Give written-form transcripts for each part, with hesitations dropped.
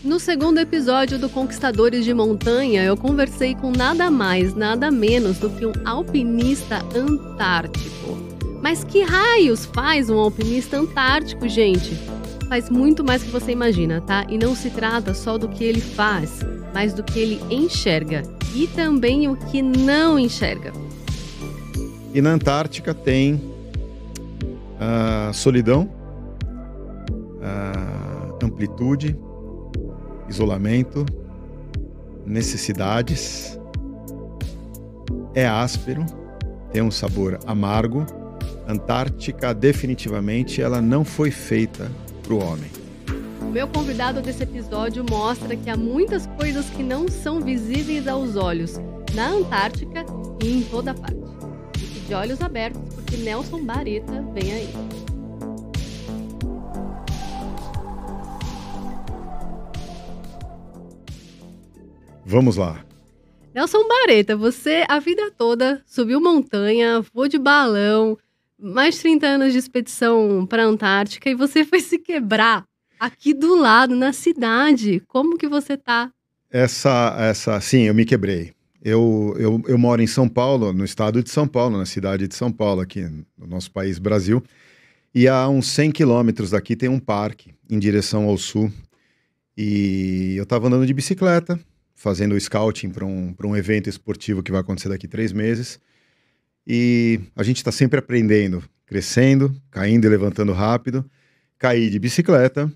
No segundo episódio do Conquistadores de Montanha, eu conversei com nada mais, nada menos do que um alpinista antártico. Mas que raios faz um alpinista antártico, gente? Faz muito mais que você imagina, tá? E não se trata só do que ele faz, mas do que ele enxerga. E também o que não enxerga. E na Antártica tem solidão, amplitude, isolamento, necessidades, é áspero, tem um sabor amargo. Antártica, definitivamente, ela não foi feita para o homem. O meu convidado desse episódio mostra que há muitas coisas que não são visíveis aos olhos na Antártica e em toda parte. Fique de olhos abertos, porque Nelson Bareta vem aí. Vamos lá. Nelson Bareta, você a vida toda subiu montanha, voou de balão, mais de 30 anos de expedição para a Antártica e você foi se quebrar aqui do lado, na cidade. Como que você tá? Sim, eu me quebrei. Eu moro em São Paulo, no estado de São Paulo, na cidade de São Paulo, aqui no nosso país, Brasil. E a uns 100 quilômetros daqui tem um parque em direção ao sul. E eu estava andando de bicicleta, fazendo scouting para um evento esportivo que vai acontecer daqui 3 meses. E a gente está sempre aprendendo, crescendo, caindo e levantando rápido. Caí de bicicleta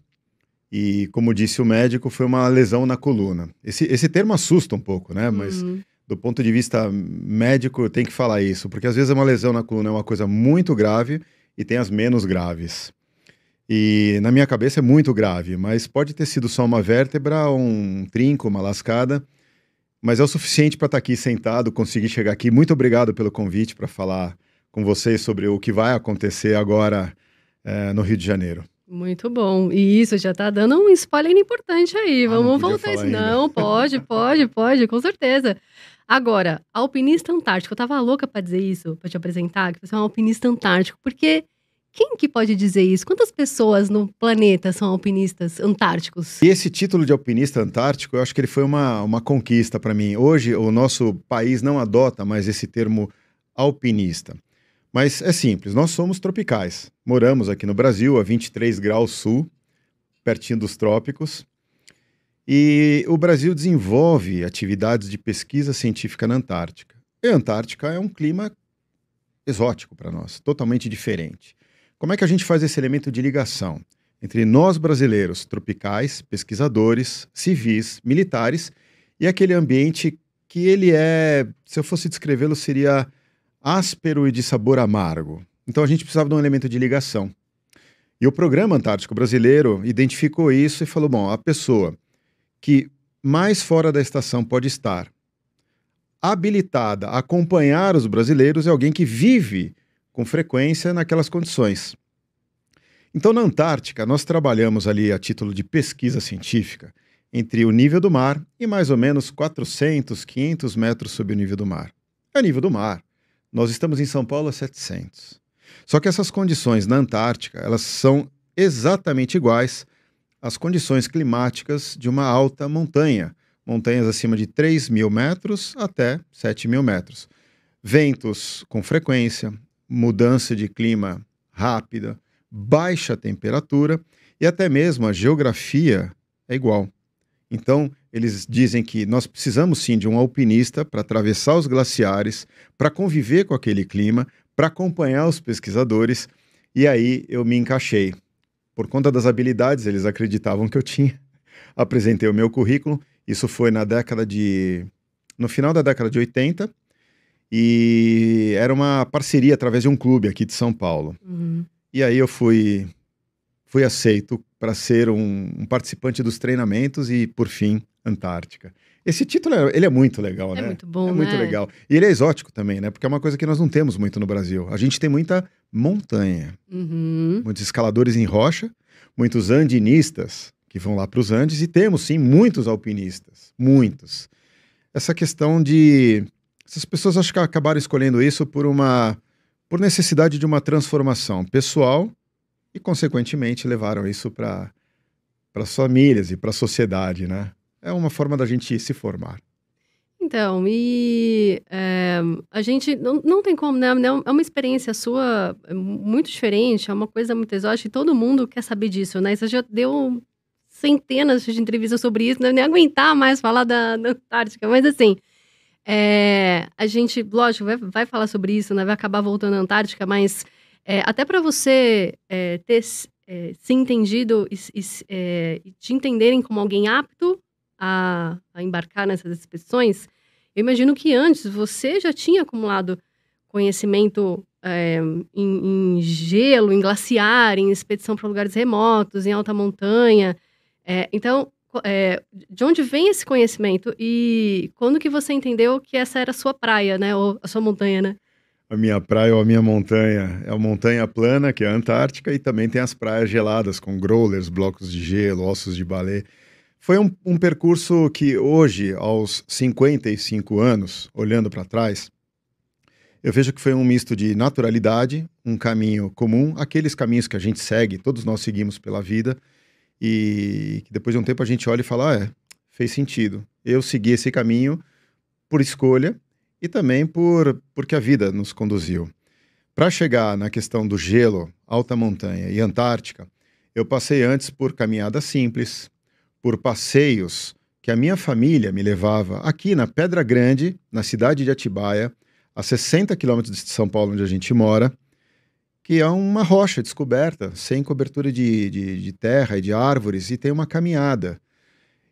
e, como disse o médico, foi uma lesão na coluna. Esse termo assusta um pouco, né? Mas do ponto de vista médico, eu tenho que falar isso, porque às vezes uma lesão na coluna é uma coisa muito grave e tem as menos graves. E na minha cabeça é muito grave, mas pode ter sido só uma vértebra, um trinco, uma lascada, mas é o suficiente para estar aqui sentado, conseguir chegar aqui. Muito obrigado pelo convite para falar com vocês sobre o que vai acontecer agora no Rio de Janeiro. Muito bom. E isso já tá dando um spoiler importante aí. Vamos voltar isso. Ainda. Não, pode, com certeza. Agora, alpinista antártico. Eu tava louca para dizer isso, para te apresentar, que você é um alpinista antártico, porque quem que pode dizer isso? Quantas pessoas no planeta são alpinistas antárticos? E esse título de alpinista antártico, eu acho que ele foi uma conquista para mim. Hoje, o nosso país não adota mais esse termo alpinista. Mas é simples, nós somos tropicais. Moramos aqui no Brasil, a 23 graus sul, pertinho dos trópicos. E o Brasil desenvolve atividades de pesquisa científica na Antártica. E a Antártica é um clima exótico para nós, totalmente diferente. Como é que a gente faz esse elemento de ligação entre nós brasileiros, tropicais, pesquisadores, civis, militares, e aquele ambiente que ele é, se eu fosse descrevê-lo, seria áspero e de sabor amargo. Então a gente precisava de um elemento de ligação. E o Programa Antártico Brasileiro identificou isso e falou, bom, a pessoa que mais fora da estação pode estar habilitada a acompanhar os brasileiros é alguém que vive com frequência naquelas condições. Então, na Antártica, nós trabalhamos ali a título de pesquisa científica entre o nível do mar e mais ou menos 400, 500 metros sob o nível do mar. É o nível do mar. Nós estamos em São Paulo a 700. Só que essas condições na Antártica, elas são exatamente iguais às condições climáticas de uma alta montanha. Montanhas acima de 3.000 metros até 7.000 metros. Ventos com frequência, mudança de clima rápida, baixa temperatura e até mesmo a geografia é igual. Então, eles dizem que nós precisamos sim de um alpinista para atravessar os glaciares, para conviver com aquele clima, para acompanhar os pesquisadores, e aí eu me encaixei. Por conta das habilidades, eles acreditavam que eu tinha. Apresentei o meu currículo, isso foi no final da década de 80, e era uma parceria através de um clube aqui de São Paulo. E aí eu fui aceito para ser um participante dos treinamentos e, por fim, Antártica. Esse título, ele é muito legal, né? É muito bom, né? É muito legal. E ele é exótico também, né? Porque é uma coisa que nós não temos muito no Brasil. A gente tem muita montanha. Muitos escaladores em rocha, muitos andinistas que vão lá para os Andes e temos, sim, muitos alpinistas. Muitos. Essa questão de... Essas pessoas acho que acabaram escolhendo isso por necessidade de uma transformação pessoal e, consequentemente, levaram isso para para as famílias e para a sociedade, né? É uma forma da gente se formar. Então, a gente não tem como, né? É uma experiência sua muito diferente, é uma coisa muito exótica e todo mundo quer saber disso, né? Você já deu centenas de entrevistas sobre isso, né? Nem aguentar mais falar da Antártica, mas assim, a gente, lógico, vai falar sobre isso, né? Vai acabar voltando à Antártica, mas até para você ter se entendido e te entenderem como alguém apto a embarcar nessas expedições, eu imagino que antes você já tinha acumulado conhecimento em gelo, em glaciar, em expedição para lugares remotos, em alta montanha. Então, de onde vem esse conhecimento? E quando que você entendeu que essa era a sua praia, né? Ou a sua montanha, né? A minha praia ou a minha montanha é a montanha plana, que é a Antártica, e também tem as praias geladas, com growlers, blocos de gelo, ossos de balé. Foi um percurso que hoje, aos 55 anos, olhando para trás, eu vejo que foi um misto de naturalidade, um caminho comum, aqueles caminhos que a gente segue, todos nós seguimos pela vida, e que depois de um tempo a gente olha e fala, fez sentido. Eu segui esse caminho por escolha e também porque a vida nos conduziu. Para chegar na questão do gelo, alta montanha e Antártica, eu passei antes por caminhadas simples, por passeios que a minha família me levava aqui na Pedra Grande, na cidade de Atibaia, a 60 quilômetros de São Paulo, onde a gente mora, que é uma rocha descoberta, sem cobertura de terra e de árvores, e tem uma caminhada.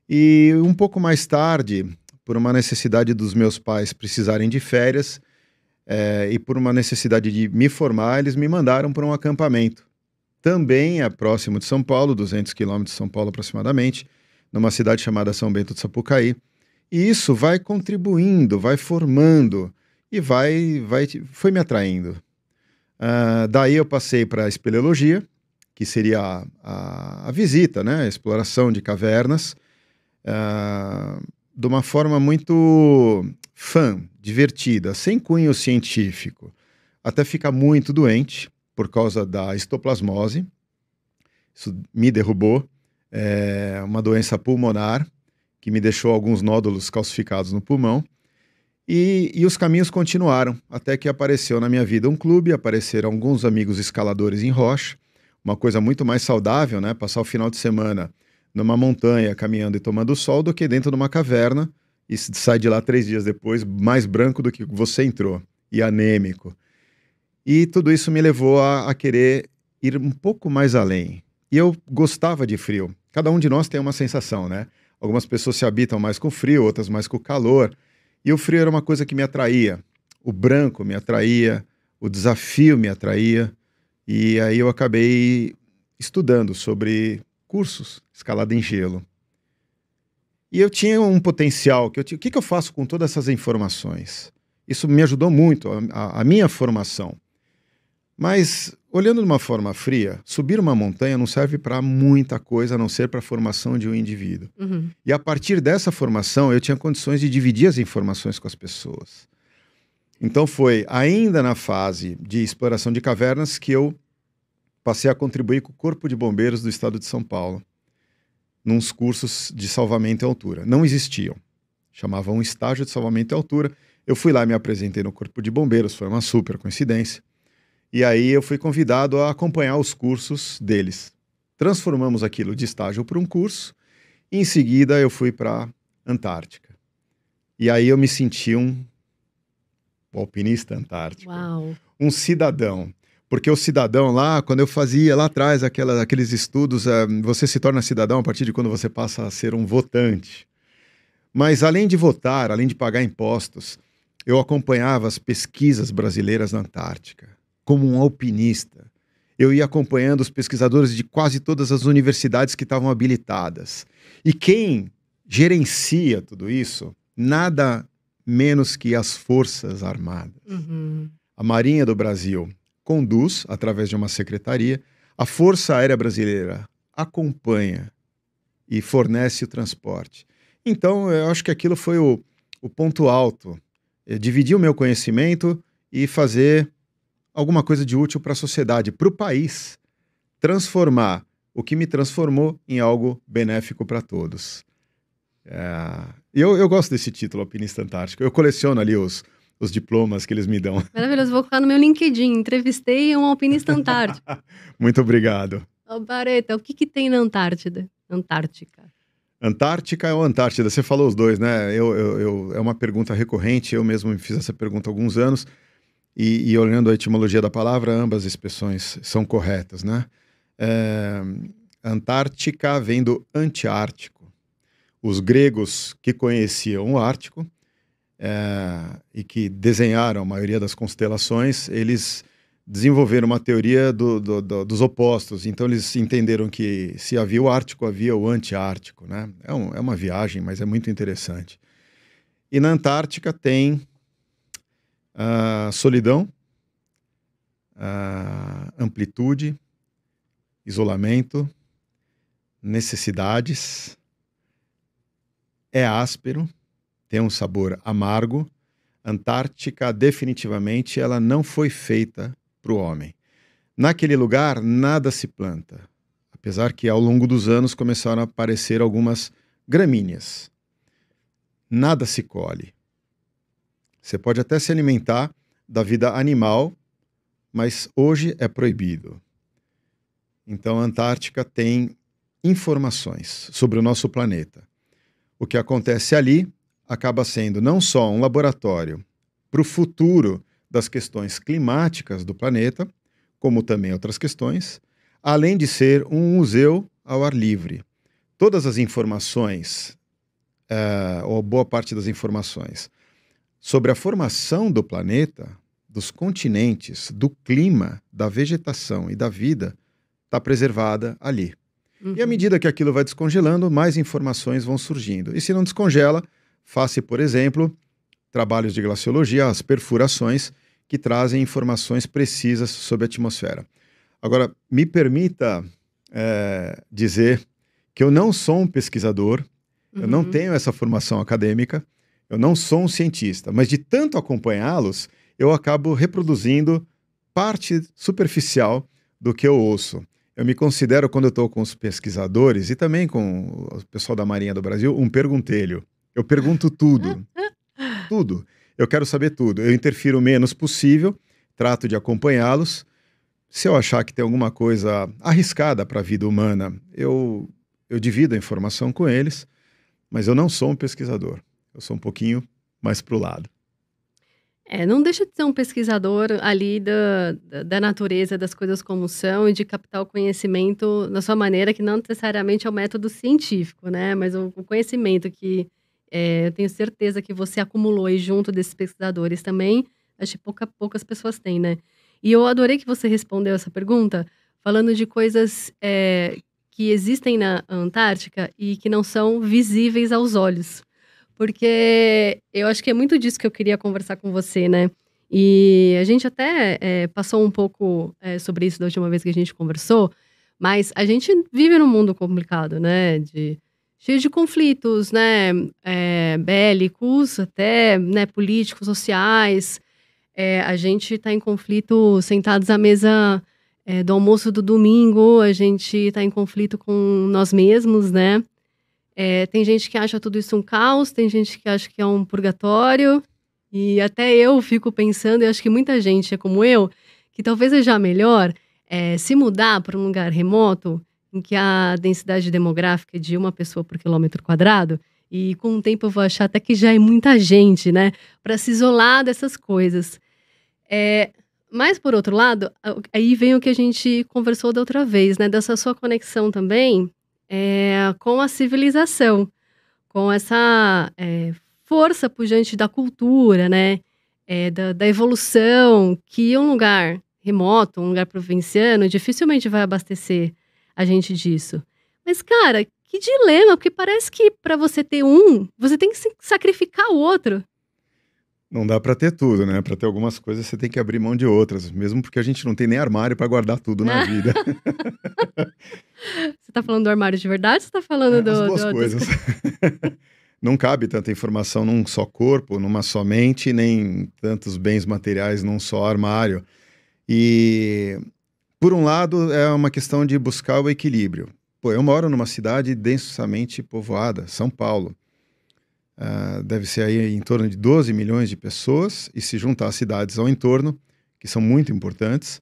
E um pouco mais tarde, por uma necessidade dos meus pais precisarem de férias, e por uma necessidade de me formar, eles me mandaram para um acampamento. Também é próximo de São Paulo, 200 quilômetros de São Paulo aproximadamente, numa cidade chamada São Bento do Sapucaí. E isso vai contribuindo, vai formando e foi me atraindo. Daí eu passei para a espeleologia, que seria a visita, né, a exploração de cavernas, de uma forma muito divertida, sem cunho científico, até ficar muito doente por causa da histoplasmose. Isso me derrubou. Uma doença pulmonar que me deixou alguns nódulos calcificados no pulmão. E os caminhos continuaram, até que apareceu na minha vida um clube, apareceram alguns amigos escaladores em rocha, uma coisa muito mais saudável, né? Passar o final de semana numa montanha, caminhando e tomando sol, do que dentro de uma caverna e sai de lá 3 dias depois mais branco do que você entrou, e anêmico. E tudo isso me levou a querer ir um pouco mais além. E eu gostava de frio. Cada um de nós tem uma sensação, né? Algumas pessoas se habitam mais com frio, outras mais com calor. E o frio era uma coisa que me atraía. O branco me atraía, o desafio me atraía. E aí eu acabei estudando sobre cursos, escalada em gelo. E eu tinha um potencial. O que eu faço com todas essas informações? Isso me ajudou muito, a minha formação. Mas, olhando de uma forma fria, subir uma montanha não serve para muita coisa, a não ser para a formação de um indivíduo. Uhum. E a partir dessa formação, eu tinha condições de dividir as informações com as pessoas. Então foi ainda na fase de exploração de cavernas que eu passei a contribuir com o Corpo de Bombeiros do Estado de São Paulo, nos cursos de salvamento em altura. Não existiam. Chamavam um estágio de salvamento em altura. Eu fui lá e me apresentei no Corpo de Bombeiros, foi uma super coincidência. E aí eu fui convidado a acompanhar os cursos deles. Transformamos aquilo de estágio para um curso, e em seguida eu fui para a Antártica. E aí eu me senti um alpinista antártico. Uau. Um cidadão. Porque o cidadão lá, quando eu fazia lá atrás aqueles estudos, você se torna cidadão a partir de quando você passa a ser um votante. Mas além de votar, além de pagar impostos, eu acompanhava as pesquisas brasileiras na Antártica, como um alpinista. Eu ia acompanhando os pesquisadores de quase todas as universidades que estavam habilitadas. E quem gerencia tudo isso, nada menos que as Forças Armadas. Uhum. A Marinha do Brasil conduz, através de uma secretaria, a Força Aérea Brasileira acompanha e fornece o transporte. Então, eu acho que aquilo foi o ponto alto. Dividir o meu conhecimento e fazer alguma coisa de útil para a sociedade, para o país. Transformar o que me transformou em algo benéfico para todos. Eu gosto desse título, Alpinista Antártico. Eu coleciono ali os diplomas que eles me dão. Maravilhoso, vou colocar no meu LinkedIn. Entrevistei um alpinista antártico. Muito obrigado. Bareta, o que tem na Antártida? Antártica. Antártica ou Antártida? Você falou os dois, né? É uma pergunta recorrente, eu mesmo me fiz essa pergunta há alguns anos, e olhando a etimologia da palavra, ambas expressões são corretas, né? Antártica vem do antiártico. Os gregos que conheciam o Ártico e que desenharam a maioria das constelações, eles desenvolveram uma teoria dos opostos. Então eles entenderam que se havia o Ártico, havia o antiártico, né? É uma viagem, mas é muito interessante. E na Antártica tem solidão, amplitude, isolamento, necessidades, é áspero, tem um sabor amargo. Antártica, definitivamente, ela não foi feita para o homem. Naquele lugar, nada se planta, apesar que ao longo dos anos começaram a aparecer algumas gramíneas. Nada se colhe. Você pode até se alimentar da vida animal, mas hoje é proibido. Então a Antártica tem informações sobre o nosso planeta. O que acontece ali acaba sendo não só um laboratório para o futuro das questões climáticas do planeta, como também outras questões, além de ser um museu ao ar livre. Todas as informações, ou boa parte das informações, sobre a formação do planeta, dos continentes, do clima, da vegetação e da vida, está preservada ali. Uhum. E à medida que aquilo vai descongelando, mais informações vão surgindo. E se não descongela, faça, por exemplo, trabalhos de glaciologia, as perfurações, que trazem informações precisas sobre a atmosfera. Agora, me permita dizer que eu não sou um pesquisador, eu não tenho essa formação acadêmica, eu não sou um cientista, mas de tanto acompanhá-los, eu acabo reproduzindo parte superficial do que eu ouço. Eu me considero, quando eu estou com os pesquisadores e também com o pessoal da Marinha do Brasil, um perguntelho. Eu pergunto tudo, tudo. Eu quero saber tudo. Eu interfiro o menos possível, trato de acompanhá-los. Se eu achar que tem alguma coisa arriscada para a vida humana, eu divido a informação com eles, mas eu não sou um pesquisador. Eu sou um pouquinho mais para o lado. Não deixa de ser um pesquisador ali da natureza, das coisas como são, e de captar o conhecimento na sua maneira, que não necessariamente é o método científico, né? Mas o conhecimento que eu tenho certeza que você acumulou aí junto desses pesquisadores também, acho que poucas pessoas têm, né? E eu adorei que você respondeu essa pergunta, falando de coisas que existem na Antártica e que não são visíveis aos olhos. Porque eu acho que é muito disso que eu queria conversar com você, né? E a gente até passou um pouco sobre isso da última vez que a gente conversou, mas a gente vive num mundo complicado, né? Cheio de conflitos, né? Bélicos, até né? Políticos, sociais. A gente está em conflito sentados à mesa do almoço do domingo, a gente está em conflito com nós mesmos, né? Tem gente que acha tudo isso um caos, tem gente que acha que é um purgatório, e até eu fico pensando, e acho que muita gente é como eu, que talvez seja melhor se mudar para um lugar remoto, em que a densidade demográfica é de 1 pessoa por quilômetro quadrado, e com o tempo eu vou achar até que já é muita gente, né, para se isolar dessas coisas. Mas, por outro lado, aí vem o que a gente conversou da outra vez, né, dessa sua conexão também com a civilização, com essa força pujante da cultura, né? Da evolução, que um lugar remoto, um lugar provinciano, dificilmente vai abastecer a gente disso. Mas, cara, que dilema, porque parece que para você ter você tem que sacrificar o outro. Não dá para ter tudo, né? Para ter algumas coisas, você tem que abrir mão de outras, mesmo porque a gente não tem nem armário para guardar tudo na vida. Você tá falando do armário de verdade ou você tá falando as duas coisas. Não cabe tanta informação num só corpo, numa só mente, nem tantos bens materiais num só armário. E Por um lado, é uma questão de buscar o equilíbrio. Pô, eu moro numa cidade densamente povoada, São Paulo. Deve ser aí em torno de 12 milhões de pessoas, e se juntar as cidades ao entorno, que são muito importantes,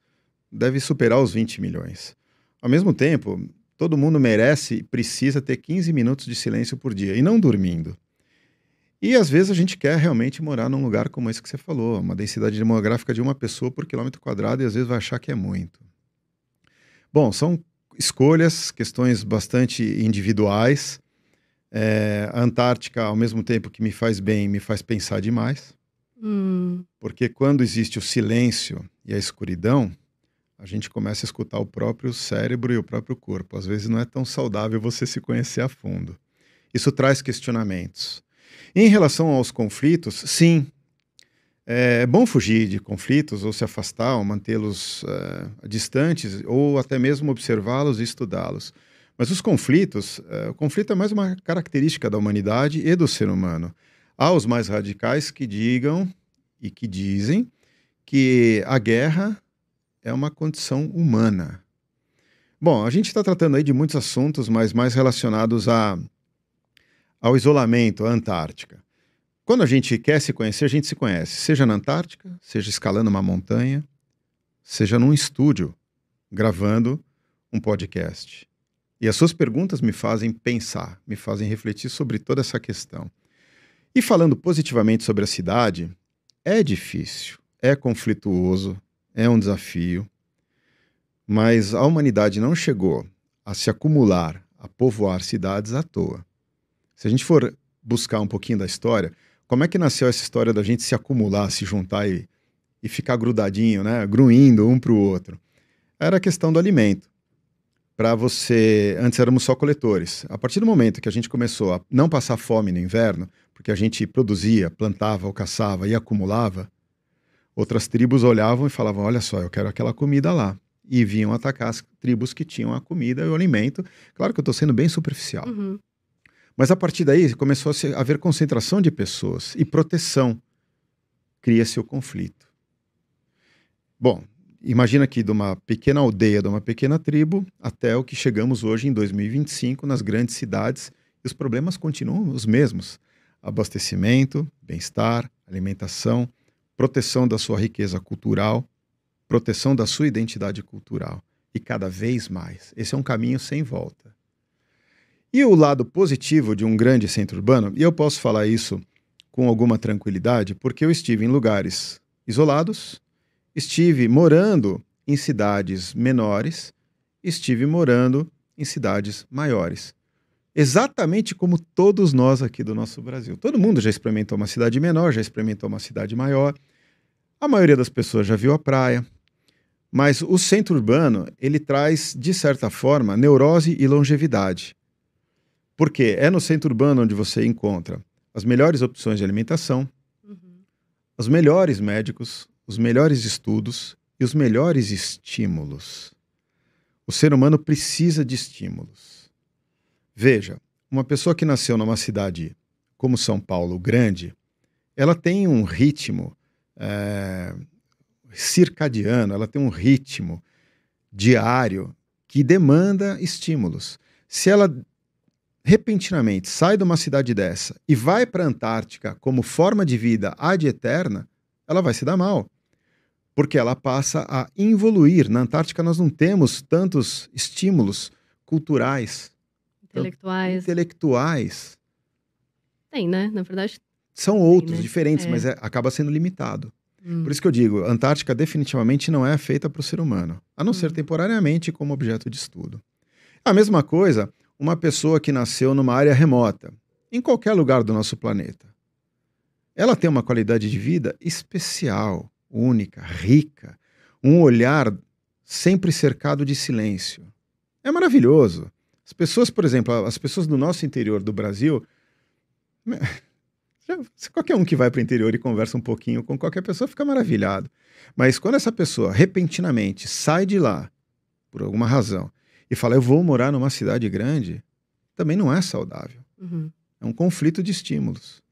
deve superar os 20 milhões. Ao mesmo tempo, todo mundo merece e precisa ter 15 minutos de silêncio por dia, e não dormindo. E às vezes a gente quer realmente morar num lugar como esse que você falou, uma densidade demográfica de 1 pessoa por quilômetro quadrado, e às vezes vai achar que é muito. Bom, são escolhas, questões bastante individuais. A Antártica, ao mesmo tempo que me faz bem, me faz pensar demais. Porque quando existe o silêncio e a escuridão, a gente começa a escutar o próprio cérebro e o próprio corpo. Às vezes não é tão saudável você se conhecer a fundo. Isso traz questionamentos. Em relação aos conflitos, sim, é bom fugir de conflitos ou se afastar ou mantê-los distantes ou até mesmo observá-los e estudá-los. Mas os conflitos, o conflito é mais uma característica da humanidade e do ser humano. Há os mais radicais que digam e que dizem que a guerra é uma condição humana. Bom, a gente está tratando aí de muitos assuntos, mas mais relacionados ao isolamento, à Antártica. Quando a gente quer se conhecer, a gente se conhece, seja na Antártica, seja escalando uma montanha, seja num estúdio, gravando um podcast. E as suas perguntas me fazem pensar, me fazem refletir sobre toda essa questão. E falando positivamente sobre a cidade, é difícil, é conflituoso, é um desafio, mas a humanidade não chegou a se acumular, a povoar cidades à toa. Se a gente for buscar um pouquinho da história, como é que nasceu essa história da gente se acumular, se juntar e ficar grudadinho, né? Gruindo um para o outro? Era a questão do alimento. Antes éramos só coletores. A partir do momento que a gente começou a não passar fome no inverno, porque a gente produzia, plantava ou caçava e acumulava, outras tribos olhavam e falavam, olha só, eu quero aquela comida lá. E vinham atacar as tribos que tinham a comida e o alimento. Claro que eu estou sendo bem superficial. Mas a partir daí começou a haver concentração de pessoas e proteção. Cria-se o conflito. Bom, imagina aqui de uma pequena aldeia, de uma pequena tribo, até o que chegamos hoje em 2025 nas grandes cidades, e os problemas continuam os mesmos. Abastecimento, bem-estar, alimentação, proteção da sua riqueza cultural, proteção da sua identidade cultural. E cada vez mais. Esse é um caminho sem volta. E o lado positivo de um grande centro urbano, e eu posso falar isso com alguma tranquilidade, porque eu estive em lugares isolados, estive morando em cidades menores, estive morando em cidades maiores. Exatamente como todos nós aqui do nosso Brasil. Todo mundo já experimentou uma cidade menor, já experimentou uma cidade maior. A maioria das pessoas já viu a praia. Mas o centro urbano, ele traz, de certa forma, neurose e longevidade. Porque é no centro urbano onde você encontra as melhores opções de alimentação, os melhores médicos, os melhores estudos e os melhores estímulos. O ser humano precisa de estímulos. Veja, uma pessoa que nasceu numa cidade como São Paulo, grande, ela tem um ritmo circadiano, ela tem um ritmo diário que demanda estímulos. Se ela repentinamente sai de uma cidade dessa e vai para a Antártica como forma de vida ad eterna, ela vai se dar mal. Porque ela passa a involuir. Na Antártica nós não temos tantos estímulos culturais. Intelectuais. Tem, né? Na verdade... São outros, né? Diferentes, mas acaba sendo limitado. Por isso que eu digo, a Antártica definitivamente não é feita para o ser humano. A não ser temporariamente como objeto de estudo. A mesma coisa... uma pessoa que nasceu numa área remota, em qualquer lugar do nosso planeta. Ela tem uma qualidade de vida especial, única, rica, um olhar sempre cercado de silêncio. É maravilhoso. As pessoas, por exemplo, as pessoas do nosso interior do Brasil, qualquer um que vai para o interior e conversa um pouquinho com qualquer pessoa fica maravilhado. Mas quando essa pessoa repentinamente sai de lá, por alguma razão, e fala, eu vou morar numa cidade grande, também não é saudável. É um conflito de estímulos.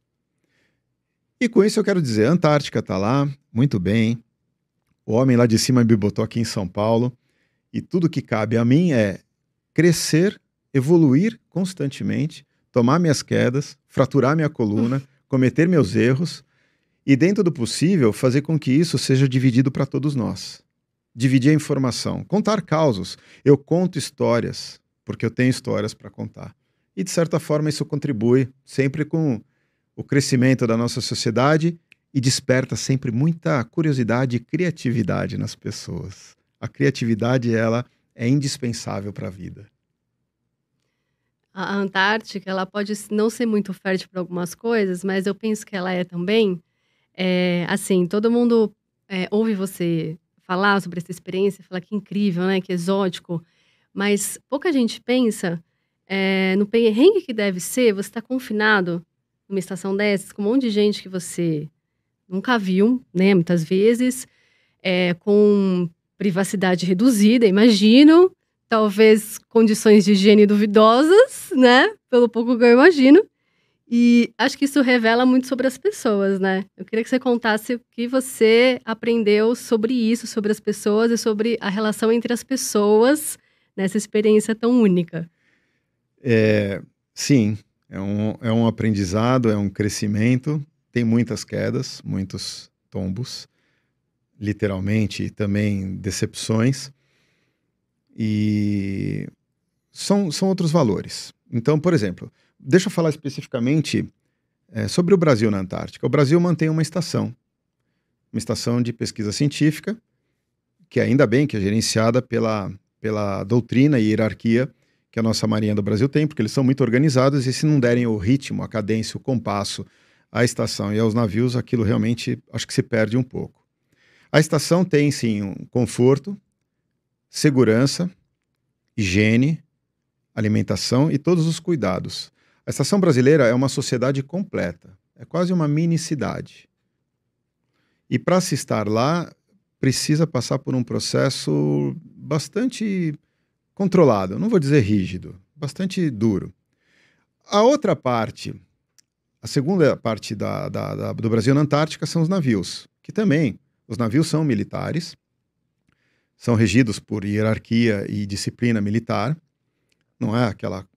E com isso eu quero dizer, a Antártica está lá, muito bem. O homem lá de cima me botou aqui em São Paulo. E tudo que cabe a mim é crescer, evoluir constantemente, tomar minhas quedas, fraturar minha coluna, cometer meus erros e, dentro do possível, fazer com que isso seja dividido para todos nós. Dividir a informação, contar causos. Eu conto histórias, porque eu tenho histórias para contar. E, de certa forma, isso contribui sempre com o crescimento da nossa sociedade e desperta sempre muita curiosidade e criatividade nas pessoas. A criatividade, ela é indispensável para a vida. A Antártica, ela pode não ser muito fértil para algumas coisas, mas eu penso que ela é também. Assim, todo mundo ouve você falar sobre essa experiência, fala que incrível, né? Que exótico. Mas pouca gente pensa no perrengue que deve ser você estar confinado numa estação dessas, com um monte de gente que você nunca viu, né? Muitas vezes, com privacidade reduzida, imagino. Talvez condições de higiene duvidosas, né? Pelo pouco que eu imagino. E acho que isso revela muito sobre as pessoas, né? Eu queria que você contasse o que você aprendeu sobre isso, sobre as pessoas e sobre a relação entre as pessoas nessa experiência tão única. Sim, é um aprendizado, é um crescimento. Tem muitas quedas, muitos tombos, literalmente, e também decepções. E são outros valores. Então, por exemplo, deixa eu falar especificamente sobre o Brasil na Antártica. O Brasil mantém uma estação de pesquisa científica, que ainda bem que é gerenciada pela doutrina e hierarquia que a nossa Marinha do Brasil tem, porque eles são muito organizados e se não derem o ritmo, a cadência, o compasso à estação e aos navios, aquilo realmente acho que se perde um pouco. A estação tem, sim, um conforto, segurança, higiene, alimentação e todos os cuidados. A estação brasileira é uma sociedade completa, é quase uma mini cidade. E para se estar lá, precisa passar por um processo bastante controlado, não vou dizer rígido, bastante duro. A outra parte, a segunda parte do Brasil na Antártica são os navios, que também, os navios são militares, são regidos por hierarquia e disciplina militar, não é aquela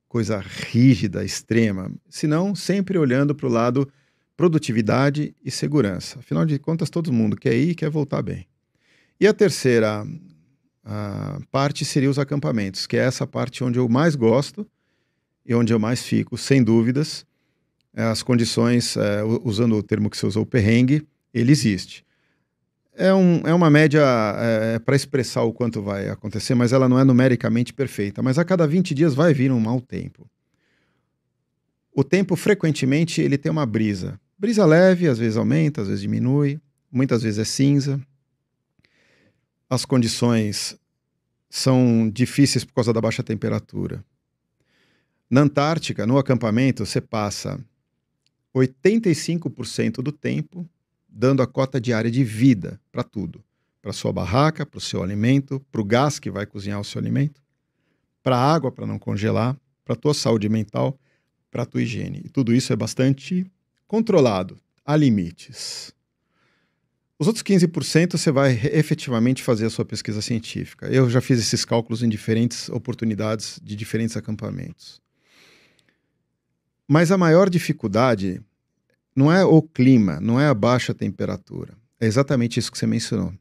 coisa rígida, extrema, senão sempre olhando para o lado produtividade e segurança. Afinal de contas, todo mundo quer ir e quer voltar bem. E a terceira parte seria os acampamentos, que é essa parte onde eu mais gosto e onde eu mais fico, sem dúvidas. As condições, usando o termo que você usou, perrengue, ele existe. É uma média para expressar o quanto vai acontecer, mas ela não é numericamente perfeita. Mas a cada 20 dias vai vir um mau tempo. O tempo, frequentemente, ele tem uma brisa. Brisa leve, às vezes aumenta, às vezes diminui, muitas vezes é cinza. As condições são difíceis por causa da baixa temperatura. Na Antártica, no acampamento, você passa 85% do tempo dando a cota diária de vida para tudo. Para sua barraca, para o seu alimento, para o gás que vai cozinhar o seu alimento, para a água para não congelar, para a tua saúde mental, para a tua higiene. E tudo isso é bastante controlado, há limites. Os outros 15% você vai efetivamente fazer a sua pesquisa científica. Eu já fiz esses cálculos em diferentes oportunidades de diferentes acampamentos. Mas a maior dificuldade não é o clima, não é a baixa temperatura. É exatamente isso que você mencionou.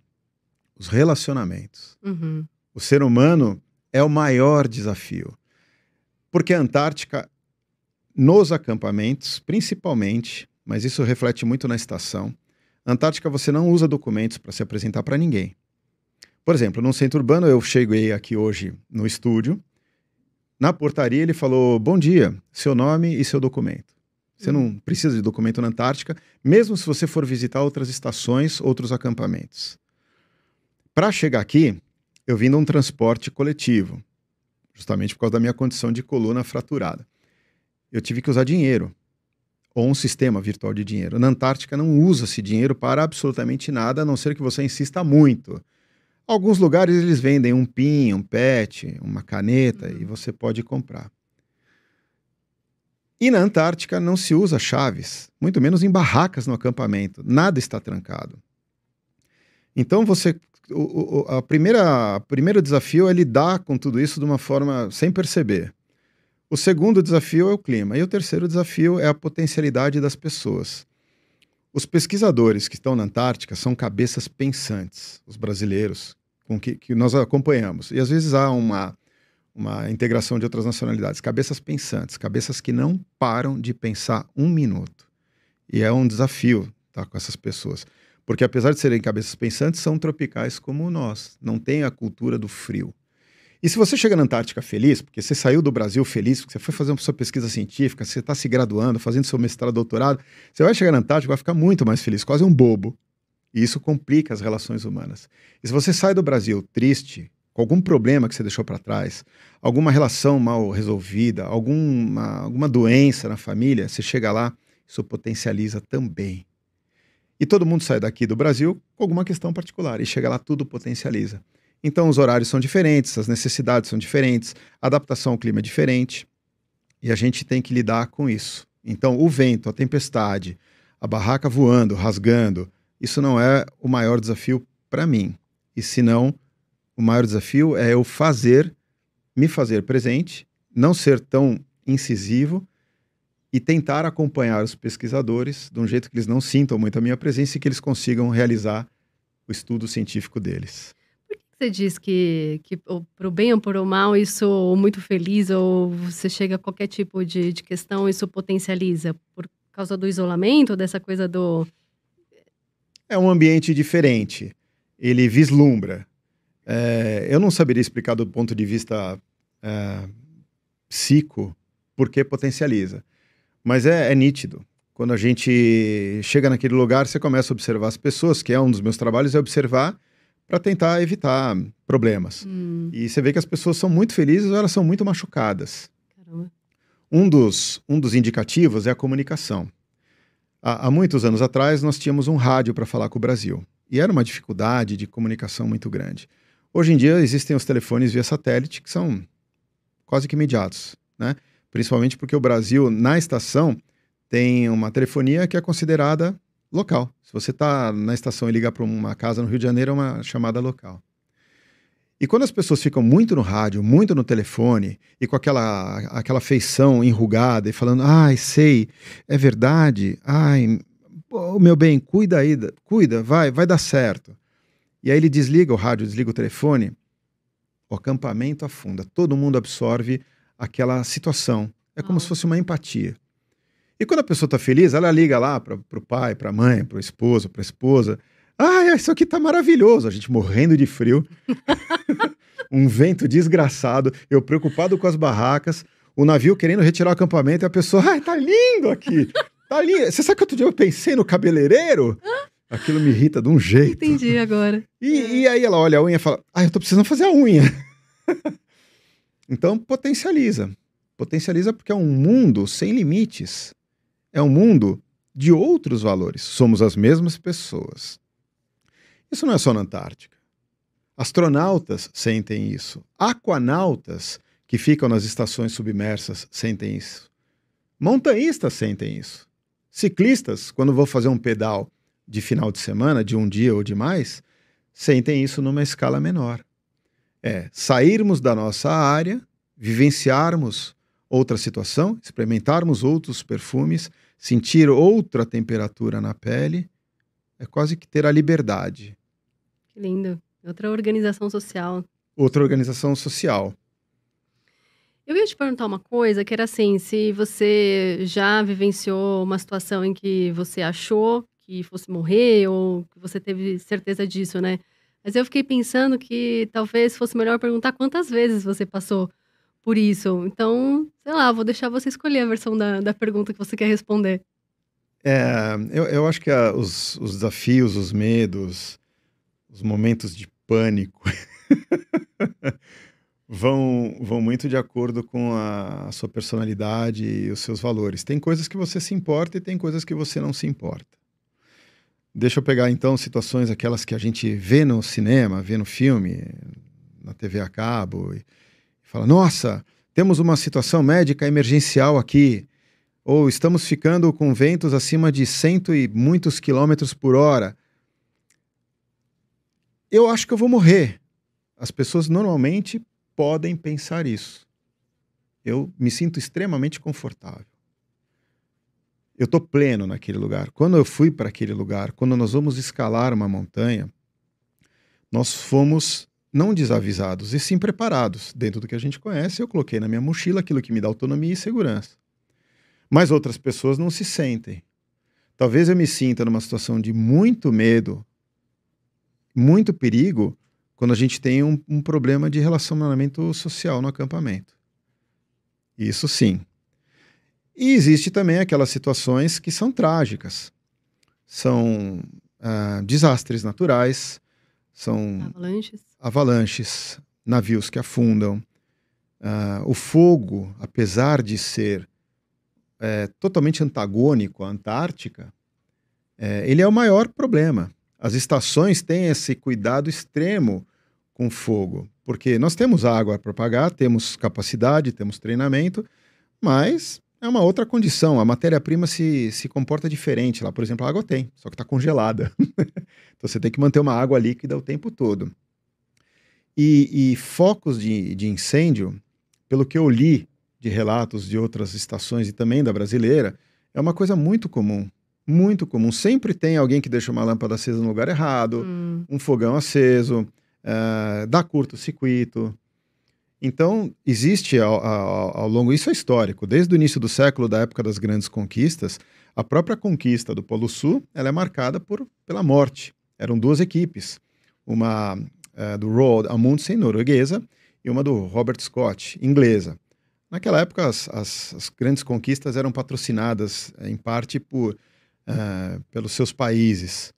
Os relacionamentos. Uhum. O ser humano é o maior desafio. Porque a Antártica, nos acampamentos, principalmente, mas isso reflete muito na estação, na Antártica você não usa documentos para se apresentar para ninguém. Por exemplo, no centro urbano, eu cheguei aqui hoje no estúdio, na portaria ele falou, bom dia, seu nome e seu documento. Você não precisa de documento na Antártica, mesmo se você for visitar outras estações, outros acampamentos. Para chegar aqui, eu vim de um transporte coletivo, justamente por causa da minha condição de coluna fraturada. Eu tive que usar dinheiro, ou um sistema virtual de dinheiro. Na Antártica não usa-se dinheiro para absolutamente nada, a não ser que você insista muito. Alguns lugares eles vendem um PIN, um PET, uma caneta, e você pode comprar. E na Antártica não se usa chaves, muito menos em barracas no acampamento. Nada está trancado. Então, o primeiro desafio é lidar com tudo isso de uma forma sem perceber. O segundo desafio é o clima. E o terceiro desafio é a potencialidade das pessoas. Os pesquisadores que estão na Antártica são cabeças pensantes, os brasileiros, com que nós acompanhamos. E às vezes há uma integração de outras nacionalidades. Cabeças pensantes, cabeças que não param de pensar um minuto. E é um desafio estar com essas pessoas. Porque apesar de serem cabeças pensantes, são tropicais como nós. Não tem a cultura do frio. E se você chega na Antártica feliz, porque você saiu do Brasil feliz, porque você foi fazer uma sua pesquisa científica, você está se graduando, fazendo seu mestrado, doutorado, você vai chegar na Antártica e vai ficar muito mais feliz, quase um bobo. E isso complica as relações humanas. E se você sai do Brasil triste, com algum problema que você deixou para trás, alguma relação mal resolvida, alguma doença na família, você chega lá, isso potencializa também. E todo mundo sai daqui do Brasil com alguma questão particular, e chega lá, tudo potencializa. Então os horários são diferentes, as necessidades são diferentes, a adaptação ao clima é diferente, e a gente tem que lidar com isso. Então o vento, a tempestade, a barraca voando, rasgando, isso não é o maior desafio para mim. E se não, o maior desafio é eu me fazer presente, não ser tão incisivo e tentar acompanhar os pesquisadores de um jeito que eles não sintam muito a minha presença e que eles consigam realizar o estudo científico deles. Por que você diz que para o bem ou para o mal, isso, ou muito feliz, ou você chega a qualquer tipo de questão, isso potencializa? Por causa do isolamento, dessa coisa do... É um ambiente diferente, ele vislumbra. Eu não saberia explicar do ponto de vista psico por que potencializa. Mas é nítido. Quando a gente chega naquele lugar, você começa a observar as pessoas, que é um dos meus trabalhos, é observar para tentar evitar problemas. E você vê que as pessoas são muito felizes ou elas são muito machucadas. Caramba. Um dos indicativos é a comunicação. Há muitos anos atrás, nós tínhamos um rádio para falar com o Brasil. E era uma dificuldade de comunicação muito grande. Hoje em dia, existem os telefones via satélite, que são quase que imediatos, né? Principalmente porque o Brasil, na estação, tem uma telefonia que é considerada local. Se você está na estação e liga para uma casa no Rio de Janeiro, é uma chamada local. E quando as pessoas ficam muito no rádio, muito no telefone, e com aquela feição enrugada, e falando, ai, sei, é verdade, ai, pô, meu bem, cuida aí, cuida, vai dar certo. E aí ele desliga o rádio, desliga o telefone, o acampamento afunda, todo mundo absorve aquela situação. É como se fosse uma empatia. E quando a pessoa está feliz, ela liga lá para o pai, para a mãe, para o esposo, para a esposa. Ah, isso aqui tá maravilhoso. A gente morrendo de frio. Um vento desgraçado. Eu preocupado com as barracas. O navio querendo retirar o acampamento. E a pessoa, ai, tá lindo aqui. Tá lindo. Você sabe que outro dia eu pensei no cabeleireiro? Aquilo me irrita de um jeito. Entendi agora. E aí ela olha a unha e fala, eu tô precisando fazer a unha. Então, potencializa. Potencializa porque é um mundo sem limites. É um mundo de outros valores. Somos as mesmas pessoas. Isso não é só na Antártica. Astronautas sentem isso. Aquanautas que ficam nas estações submersas sentem isso. Montanhistas sentem isso. Ciclistas, quando vão fazer um pedal de final de semana, de um dia ou de mais, sentem isso numa escala menor. Sairmos da nossa área, vivenciarmos outra situação, experimentarmos outros perfumes, sentir outra temperatura na pele, é quase que ter a liberdade. Que lindo. Outra organização social. Outra organização social. Eu ia te perguntar uma coisa, que era assim, se você já vivenciou uma situação em que você achou que fosse morrer, ou que você teve certeza disso, né? Mas eu fiquei pensando que talvez fosse melhor perguntar quantas vezes você passou por isso. Então, sei lá, vou deixar você escolher a versão da pergunta que você quer responder. Eu acho que os desafios, os medos, os momentos de pânico vão muito de acordo com a sua personalidade e os seus valores. Tem coisas que você se importa e tem coisas que você não se importa. Deixa eu pegar, então, situações aquelas que a gente vê no cinema, vê no filme, na TV a cabo, e fala, nossa, temos uma situação médica emergencial aqui, ou estamos ficando com ventos acima de 100 e muitos quilômetros por hora. eu acho que eu vou morrer. As pessoas normalmente podem pensar isso. Eu me sinto extremamente confortável. Eu estou pleno naquele lugar. Quando eu fui para aquele lugar, quando nós vamos escalar uma montanha, nós fomos não desavisados, e sim preparados. Dentro do que a gente conhece, eu coloquei na minha mochila aquilo que me dá autonomia e segurança. Mas outras pessoas não se sentem. Talvez eu me sinta numa situação de muito medo, muito perigo, quando a gente tem um problema de relacionamento social no acampamento. Isso sim. E existe também aquelas situações que são trágicas. São desastres naturais, são avalanches, navios que afundam. O fogo, apesar de ser totalmente antagônico à Antártica, ele é o maior problema. As estações têm esse cuidado extremo com fogo, porque nós temos água para pagar, temos capacidade, temos treinamento, mas é uma outra condição. A matéria-prima se comporta diferente lá. Por exemplo, a água tem, só que está congelada. Então você tem que manter uma água líquida o tempo todo. E focos de incêndio, pelo que eu li de relatos de outras estações e também da brasileira, é uma coisa muito comum. Muito comum. Sempre tem alguém que deixa uma lâmpada acesa no lugar errado, um fogão aceso, dá curto-circuito. Então, existe ao longo... Isso é histórico. Desde o início do século, da época das grandes conquistas, a própria conquista do Polo Sul, ela é marcada pela morte. Eram duas equipes. Uma do Roald Amundsen, norueguesa, e uma do Robert Scott, inglesa. Naquela época, as grandes conquistas eram patrocinadas, em parte, pelos seus países.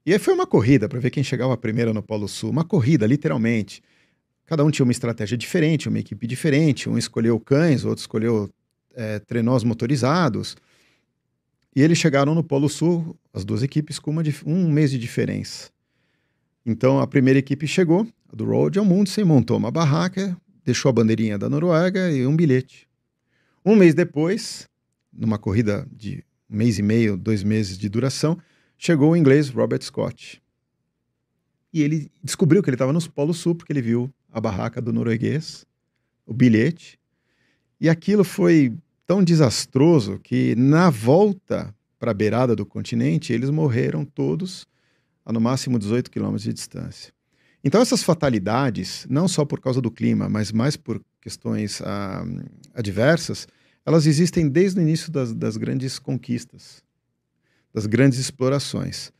E aí foi uma corrida para ver quem chegava primeiro no Polo Sul. Uma corrida, literalmente. Cada um tinha uma estratégia diferente, uma equipe diferente. Um escolheu cães, outro escolheu trenós motorizados. E eles chegaram no Polo Sul, as duas equipes, com um mês de diferença. Então a primeira equipe chegou, a do Roald Amundsen, montou uma barraca, deixou a bandeirinha da Noruega e um bilhete. Um mês depois, numa corrida de 1 mês e meio, 2 meses de duração, chegou o inglês Robert Scott. E ele descobriu que ele estava no Polo Sul, porque ele viu a barraca do norueguês, o bilhete. E aquilo foi tão desastroso que, na volta para a beirada do continente, eles morreram todos a no máximo 18 quilômetros de distância. Então essas fatalidades, não só por causa do clima, mas mais por questões adversas, elas existem desde o início das grandes conquistas, das grandes explorações.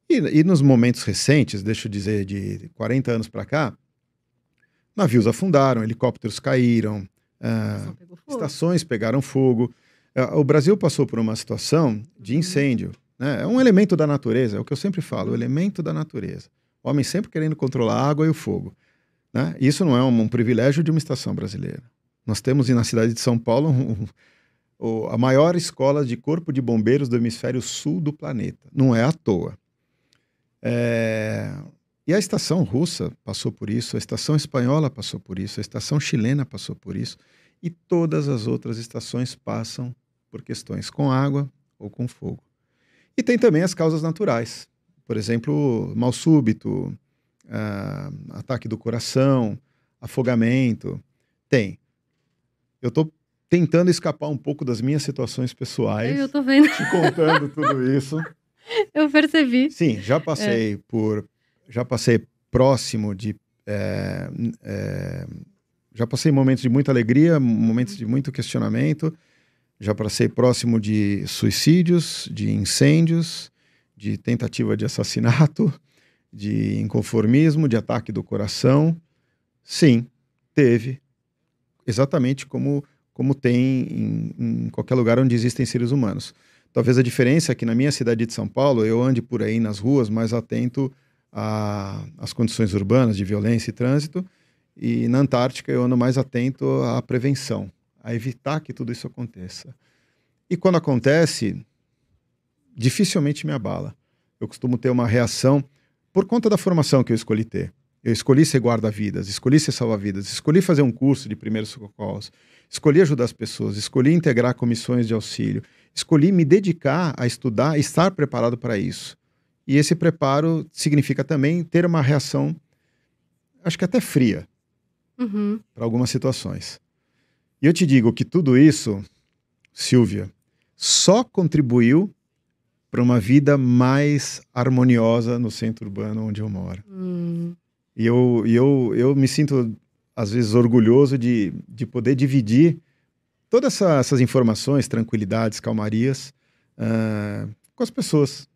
E nos momentos recentes, deixa eu dizer, de 40 anos para cá, navios afundaram, helicópteros caíram, estações pegaram fogo. O Brasil passou por uma situação de incêndio, né? É um elemento da natureza, é o que eu sempre falo, o elemento da natureza. O homem sempre querendo controlar a água e o fogo, né? Isso não é um privilégio de uma estação brasileira. Nós temos na cidade de São Paulo a maior escola de corpo de bombeiros do hemisfério sul do planeta. Não é à toa. E a estação russa passou por isso, a estação espanhola passou por isso, a estação chilena passou por isso, e todas as outras estações passam por questões com água ou com fogo. E tem também as causas naturais. Por exemplo, mal súbito, ataque do coração, afogamento. Tem. Eu estou tentando escapar um pouco das minhas situações pessoais. Eu tô vendo. Te contando tudo isso. Eu percebi. Sim, já passei já passei próximo de... já passei momentos de muita alegria, momentos de muito questionamento. Já passei próximo de suicídios, de incêndios, de tentativa de assassinato, de inconformismo, de ataque do coração. Sim, teve. Exatamente como tem em qualquer lugar onde existem seres humanos. Talvez a diferença é que na minha cidade de São Paulo, eu ande por aí nas ruas mais atento às condições urbanas de violência e trânsito, e na Antártica eu ando mais atento à prevenção, a evitar que tudo isso aconteça. E quando acontece, dificilmente me abala. Eu costumo ter uma reação por conta da formação que eu escolhi ter. Eu escolhi ser guarda-vidas, escolhi ser salva-vidas, escolhi fazer um curso de primeiros socorros, escolhi ajudar as pessoas, escolhi integrar comissões de auxílio, escolhi me dedicar a estudar e estar preparado para isso. E esse preparo significa também ter uma reação, acho que até fria, Uhum. para algumas situações. E eu te digo que tudo isso, Silvia, só contribuiu para uma vida mais harmoniosa no centro urbano onde eu moro. E eu me sinto, às vezes, orgulhoso de poder dividir todas essas informações, tranquilidades, calmarias, com as pessoas.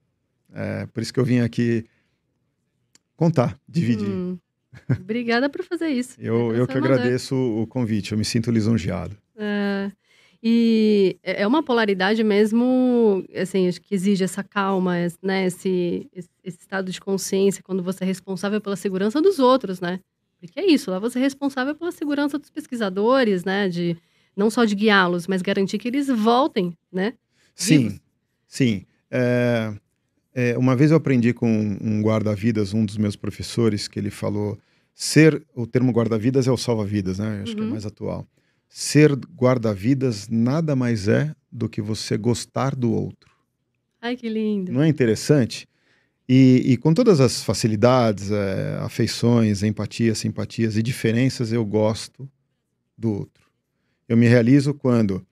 Por isso que eu vim aqui contar, dividir. Obrigada por fazer isso. Eu que agradeço o convite, eu me sinto lisonjeado. E é uma polaridade mesmo, assim, acho que exige essa calma, né? Esse estado de consciência quando você é responsável pela segurança dos outros, né? Porque é isso, lá você é responsável pela segurança dos pesquisadores, né? Não só de guiá-los, mas garantir que eles voltem, né? Sim, sim. Uma vez eu aprendi com um guarda-vidas, um dos meus professores, que ele falou, o termo guarda-vidas é o salva-vidas, né? Acho que é mais atual. Ser guarda-vidas nada mais é do que você gostar do outro. Ai, que lindo. Não é interessante? E com todas as facilidades, afeições, empatias, simpatias e diferenças, eu gosto do outro. Eu me realizo quando,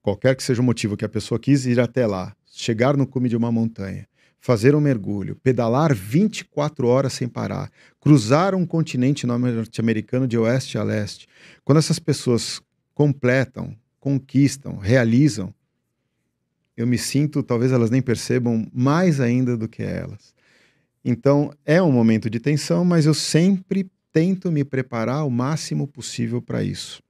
qualquer que seja o motivo que a pessoa quis ir até lá, chegar no cume de uma montanha, fazer um mergulho, pedalar 24 horas sem parar, cruzar um continente norte-americano de oeste a leste. Quando essas pessoas completam, conquistam, realizam, eu me sinto, talvez elas nem percebam, mais ainda do que elas. Então, é um momento de tensão, mas eu sempre tento me preparar o máximo possível para isso.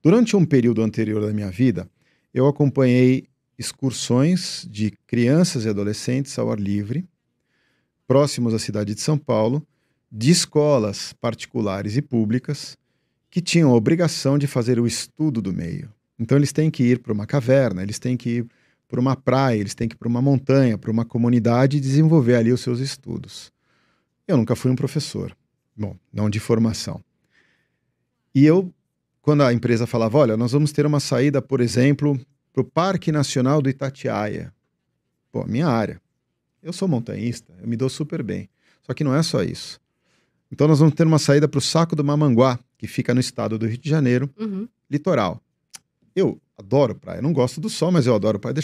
Durante um período anterior da minha vida, eu acompanhei excursões de crianças e adolescentes ao ar livre, próximos à cidade de São Paulo, de escolas particulares e públicas, que tinham a obrigação de fazer o estudo do meio. Então eles têm que ir para uma caverna, eles têm que ir para uma praia, eles têm que ir para uma montanha, para uma comunidade e desenvolver ali os seus estudos. Eu nunca fui um professor, bom, não de formação. E quando a empresa falava, olha, nós vamos ter uma saída, por exemplo, para o Parque Nacional do Itatiaia. Pô, minha área. Eu sou montanhista, eu me dou super bem. Só que não é só isso. Então nós vamos ter uma saída para o Saco do Mamanguá, que fica no estado do Rio de Janeiro, litoral. Eu adoro praia, não gosto do sol, mas eu adoro praia.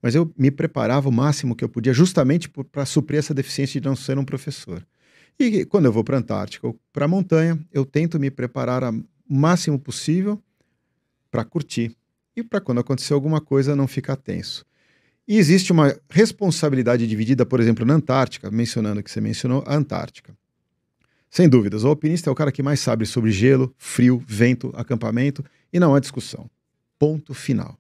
Mas eu me preparava o máximo que eu podia, justamente para suprir essa deficiência de não ser um professor. E quando eu vou para a Antártica ou para a montanha, eu tento me preparar o máximo possível para curtir. E para quando acontecer alguma coisa, não ficar tenso. E existe uma responsabilidade dividida, por exemplo, na Antártica, mencionando que você mencionou, a Antártica. Sem dúvidas, o alpinista é o cara que mais sabe sobre gelo, frio, vento, acampamento, e não há discussão. Ponto final.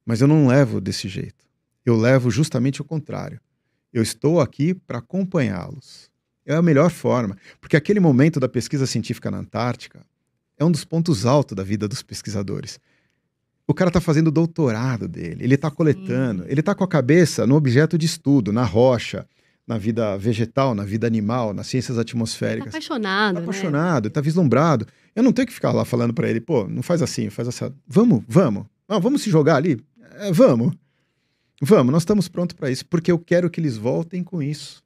Mas eu não levo desse jeito. Eu levo justamente o contrário. Eu estou aqui para acompanhá-los. É a melhor forma, porque aquele momento da pesquisa científica na Antártica é um dos pontos altos da vida dos pesquisadores. O cara está fazendo o doutorado dele, ele está coletando, ele está com a cabeça no objeto de estudo, na rocha, na vida vegetal, na vida animal, nas ciências atmosféricas. Tá apaixonado, tá apaixonado, tá vislumbrado. Eu não tenho que ficar lá falando para ele, pô, não faz assim, faz assim. Vamos. Não, vamos se jogar ali? Vamos, nós estamos prontos para isso, porque eu quero que eles voltem com isso.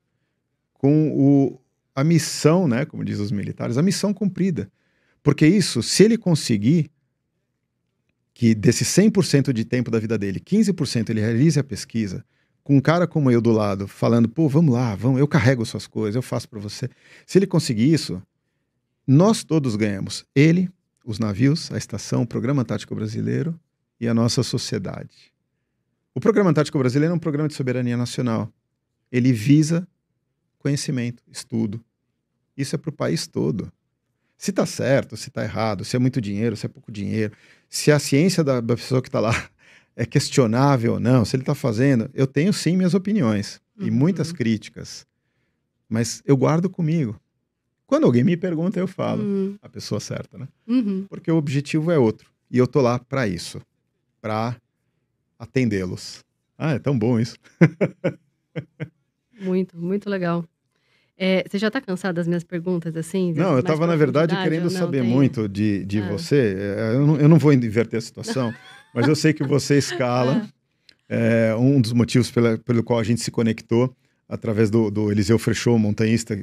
Com a missão, né, como diz os militares, a missão cumprida. Porque isso, se ele conseguir que desse 100% de tempo da vida dele, 15% ele realize a pesquisa, com um cara como eu do lado, falando, pô, vamos lá, eu carrego suas coisas, eu faço para você. Se ele conseguir isso, nós todos ganhamos. Ele, os navios, a estação, o Programa Antártico Brasileiro e a nossa sociedade. O Programa Antártico Brasileiro é um programa de soberania nacional. Ele visa conhecimento, estudo. Isso é para o país todo. Se está certo, se está errado, se é muito dinheiro, se é pouco dinheiro, se a ciência da pessoa que está lá é questionável ou não, se ele está fazendo, eu tenho sim minhas opiniões e muitas críticas, mas eu guardo comigo. Quando alguém me pergunta, eu falo a pessoa certa, né? Porque o objetivo é outro e eu tô lá para isso, para atendê-los. Ah, é tão bom isso. Muito, muito legal. Você já está cansado das minhas perguntas, assim? Não, eu estava, na verdade, querendo saber muito de você. Eu não vou inverter a situação, mas eu sei que você escala É um dos motivos pelo qual a gente se conectou, através do Eliseu Frechot, montanhista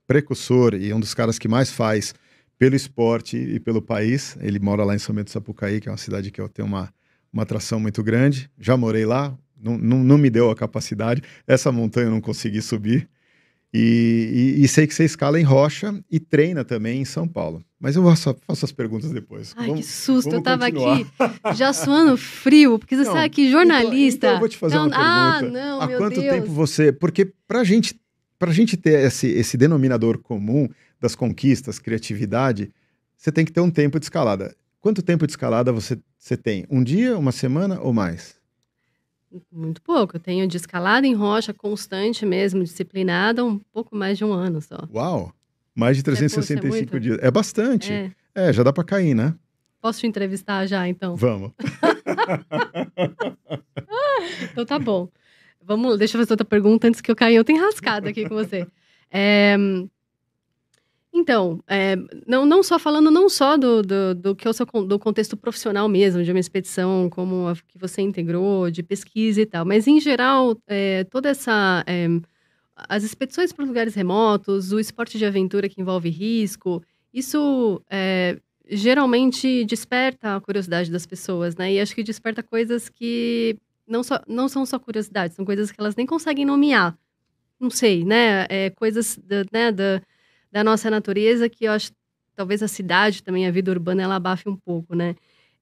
precursor e um dos caras que mais faz pelo esporte e pelo país. Ele mora lá em São Bento do Sapucaí, que é uma cidade que eu tenho uma atração muito grande. Já morei lá, não me deu a capacidade. Essa montanha eu não consegui subir. E sei que você escala em rocha e treina também em São Paulo. Mas eu faço as perguntas depois. Ai, que susto, eu tava continuar. aqui já suando frio, porque você sabe que jornalista... Então eu vou te fazer uma pergunta. Não, Há meu quanto Deus. tempo você... Porque pra gente ter esse denominador comum das conquistas, criatividade, você tem que ter um tempo de escalada. Quanto tempo de escalada você tem? Um dia, uma semana ou mais? Muito pouco. Eu tenho de escalada em rocha constante mesmo, disciplinada, um pouco mais de um ano só. Uau! Mais de 365 muito? dias. É bastante. Já dá pra cair, né? Posso te entrevistar já, então? Vamos. Então tá bom. Deixa eu fazer outra pergunta antes que eu caia em outra enrascada aqui com você. Então, não só falando do que é do contexto profissional mesmo, de uma expedição como a que você integrou, de pesquisa e tal, mas em geral, toda essa... as expedições para lugares remotos, o esporte de aventura que envolve risco, isso geralmente desperta a curiosidade das pessoas, né? E acho que desperta coisas que não são só curiosidades, são coisas que elas nem conseguem nomear. Não sei, né? Coisas da nossa natureza que eu acho talvez a cidade também, a vida urbana, ela abafe um pouco, né?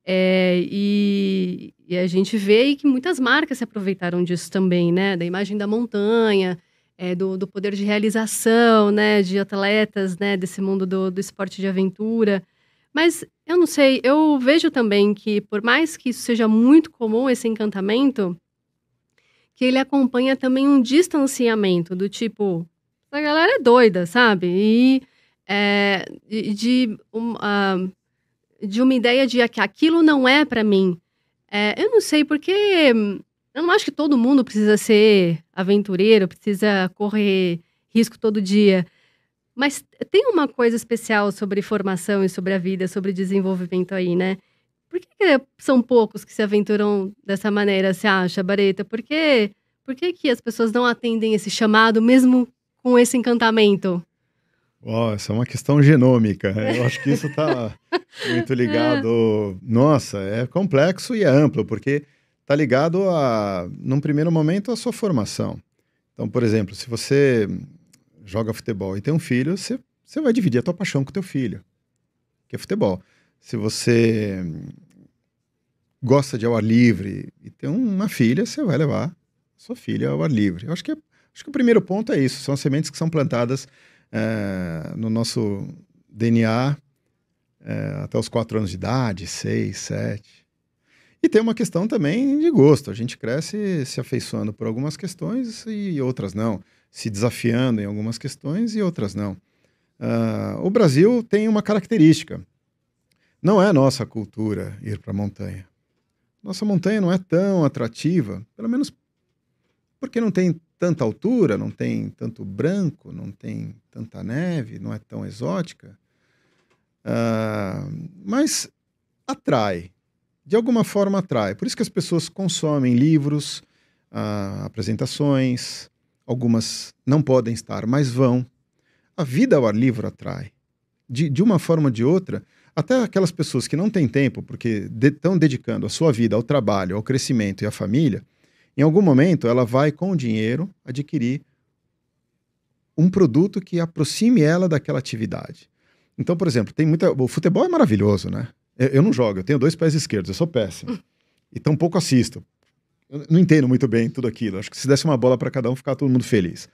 E a gente vê aí que muitas marcas se aproveitaram disso também, né? Da imagem da montanha, do poder de realização, né? De atletas, né? Desse mundo do esporte de aventura. Mas eu não sei, eu vejo também que por mais que isso seja muito comum, esse encantamento, que ele acompanha também um distanciamento do tipo... A galera é doida, sabe? E de uma ideia de que aquilo não é pra mim. Eu não sei, porque eu não acho que todo mundo precisa ser aventureiro, precisa correr risco todo dia. Mas tem uma coisa especial sobre formação e sobre a vida, sobre desenvolvimento aí, né? Por que são poucos que se aventuram dessa maneira, você acha, Bareta? Por que as pessoas não atendem esse chamado, mesmo com esse encantamento? Essa é uma questão genômica. Eu acho que isso está muito ligado... Nossa, é complexo e é amplo, porque está ligado, num primeiro momento, à sua formação. Então, por exemplo, se você joga futebol e tem um filho, você vai dividir a tua paixão com o teu filho, que é futebol. Se você gosta de ao ar livre e tem uma filha, você vai levar sua filha ao ar livre. Eu acho que o primeiro ponto é isso, são as sementes que são plantadas no nosso DNA até os 4 anos de idade, 6, 7. E tem uma questão também de gosto, a gente cresce se afeiçoando por algumas questões e outras não, se desafiando em algumas questões e outras não. O Brasil tem uma característica, não é nossa cultura ir para a montanha. Nossa montanha não é tão atrativa, pelo menos porque não tem tanta altura, não tem tanto branco, não tem tanta neve, não é tão exótica, mas atrai, de alguma forma atrai. Por isso que as pessoas consomem livros, apresentações, algumas não podem estar, mas vão. A vida ao ar livre atrai. De uma forma ou de outra, até aquelas pessoas que não têm tempo, porque estão dedicando a sua vida ao trabalho, ao crescimento e à família, em algum momento, ela vai, com o dinheiro, adquirir um produto que aproxime ela daquela atividade. Então, por exemplo, o futebol é maravilhoso, né? Eu não jogo, eu tenho 2 pés esquerdos, eu sou péssimo. E tão pouco assisto. Eu não entendo muito bem tudo aquilo. Acho que se desse uma bola para cada um, ficava todo mundo feliz.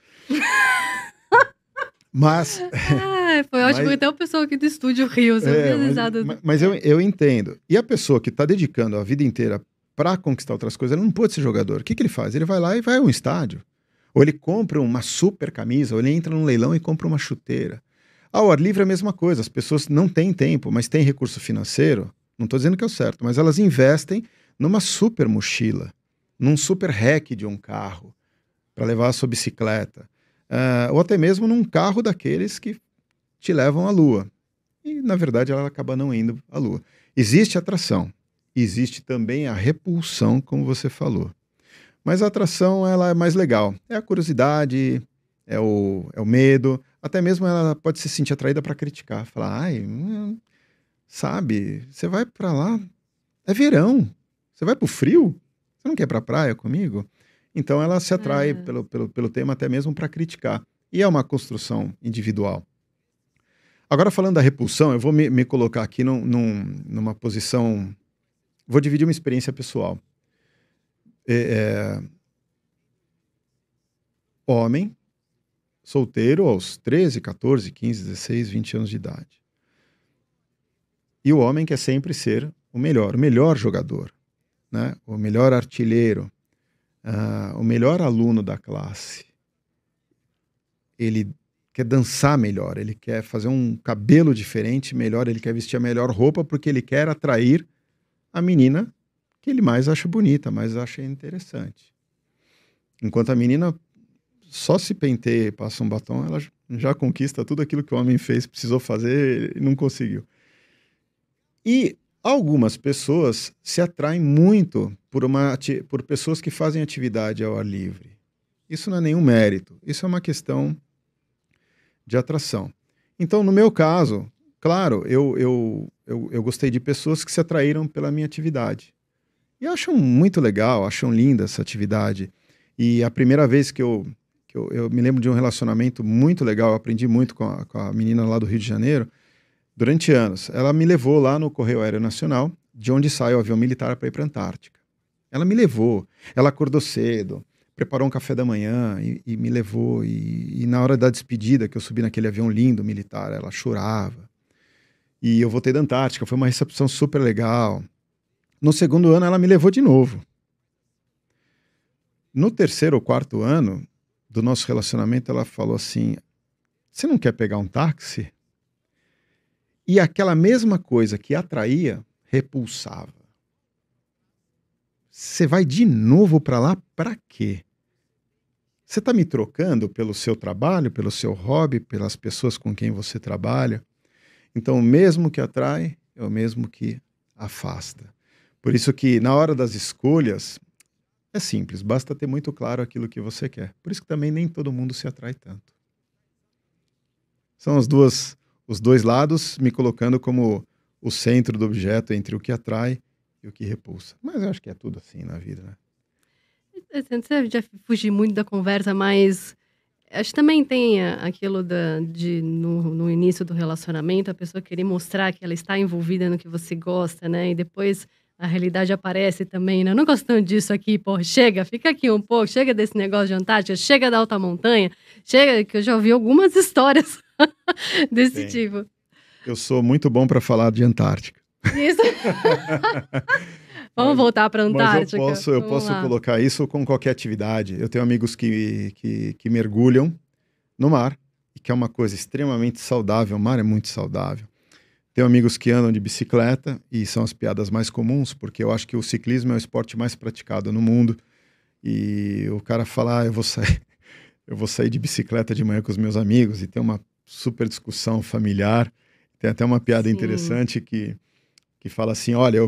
Mas... foi ótimo, até o pessoal aqui do estúdio riu. Mas eu entendo. E a pessoa que está dedicando a vida inteira para conquistar outras coisas, ele não pode ser jogador. O que ele faz? Ele vai lá e vai a um estádio. Ou ele compra uma super camisa, ou ele entra num leilão e compra uma chuteira. Ao ar livre é a mesma coisa. As pessoas não têm tempo, mas têm recurso financeiro. Não estou dizendo que é o certo, mas elas investem numa super mochila, num super rack de um carro, para levar a sua bicicleta. Ou até mesmo num carro daqueles que te levam à Lua. E, na verdade, ela acaba não indo à Lua. Existe atração. Existe também a repulsão, como você falou. Mas a atração, ela é mais legal. É a curiosidade, é o medo. Até mesmo ela pode se sentir atraída para criticar. Falar, ai, sabe, você vai para lá, é verão. Você vai pro frio? Você não quer ir pra praia comigo? Então ela se atrai É. pelo tema até mesmo para criticar. E é uma construção individual. Agora, falando da repulsão, eu vou me colocar aqui numa posição. Vou dividir uma experiência pessoal. Homem, solteiro aos 13, 14, 15, 16, 20 anos de idade. E o homem quer sempre ser o melhor jogador, né? O melhor artilheiro, o melhor aluno da classe. Ele quer dançar melhor, ele quer fazer um cabelo diferente melhor, ele quer vestir a melhor roupa porque ele quer atrair a menina que ele mais acha bonita, mais acha interessante. Enquanto a menina só se penteia e passa um batom, ela já conquista tudo aquilo que o homem fez, precisou fazer e não conseguiu. E algumas pessoas se atraem muito por pessoas que fazem atividade ao ar livre. Isso não é nenhum mérito, isso é uma questão de atração. Então, no meu caso, claro, eu gostei de pessoas que se atraíram pela minha atividade. E acham muito legal, acham linda essa atividade. E a primeira vez que eu me lembro de um relacionamento muito legal, eu aprendi muito com a menina lá do Rio de Janeiro, durante anos. Ela me levou lá no Correio Aéreo Nacional, de onde sai o avião militar para ir para a Antártica. Ela me levou, ela acordou cedo, preparou um café da manhã e me levou. E na hora da despedida, que eu subi naquele avião lindo militar, ela chorava. E eu voltei da Antártica, foi uma recepção super legal. No segundo ano, ela me levou de novo. No terceiro ou quarto ano do nosso relacionamento, ela falou assim, você não quer pegar um táxi? E aquela mesma coisa que atraía, repulsava. Você vai de novo para lá para quê? Você está me trocando pelo seu trabalho, pelo seu hobby, pelas pessoas com quem você trabalha? Então, o mesmo que atrai é o mesmo que afasta. Por isso que, na hora das escolhas, é simples, basta ter muito claro aquilo que você quer. Por isso que também nem todo mundo se atrai tanto. São os dois lados me colocando como o centro do objeto entre o que atrai e o que repulsa. Mas eu acho que é tudo assim na vida, né? Você já fugir muito da conversa, mas acho que também tem aquilo no início do relacionamento, a pessoa querer mostrar que ela está envolvida no que você gosta, né? E depois a realidade aparece também, né? Eu não gosto tanto disso aqui, pô, chega, fica aqui um pouco, chega desse negócio de Antártica, chega da alta montanha, chega, que eu já ouvi algumas histórias desse tipo. Eu sou muito bom para falar de Antártica. Isso. Vamos voltar para a Antártica. Mas eu posso colocar isso com qualquer atividade. Eu tenho amigos que mergulham no mar, que é uma coisa extremamente saudável. O mar é muito saudável. Tenho amigos que andam de bicicleta, e são as piadas mais comuns, porque eu acho que o ciclismo é o esporte mais praticado no mundo. E o cara fala, eu vou sair de bicicleta de manhã com os meus amigos, e tem uma super discussão familiar. Tem até uma piada interessante que fala assim, olha,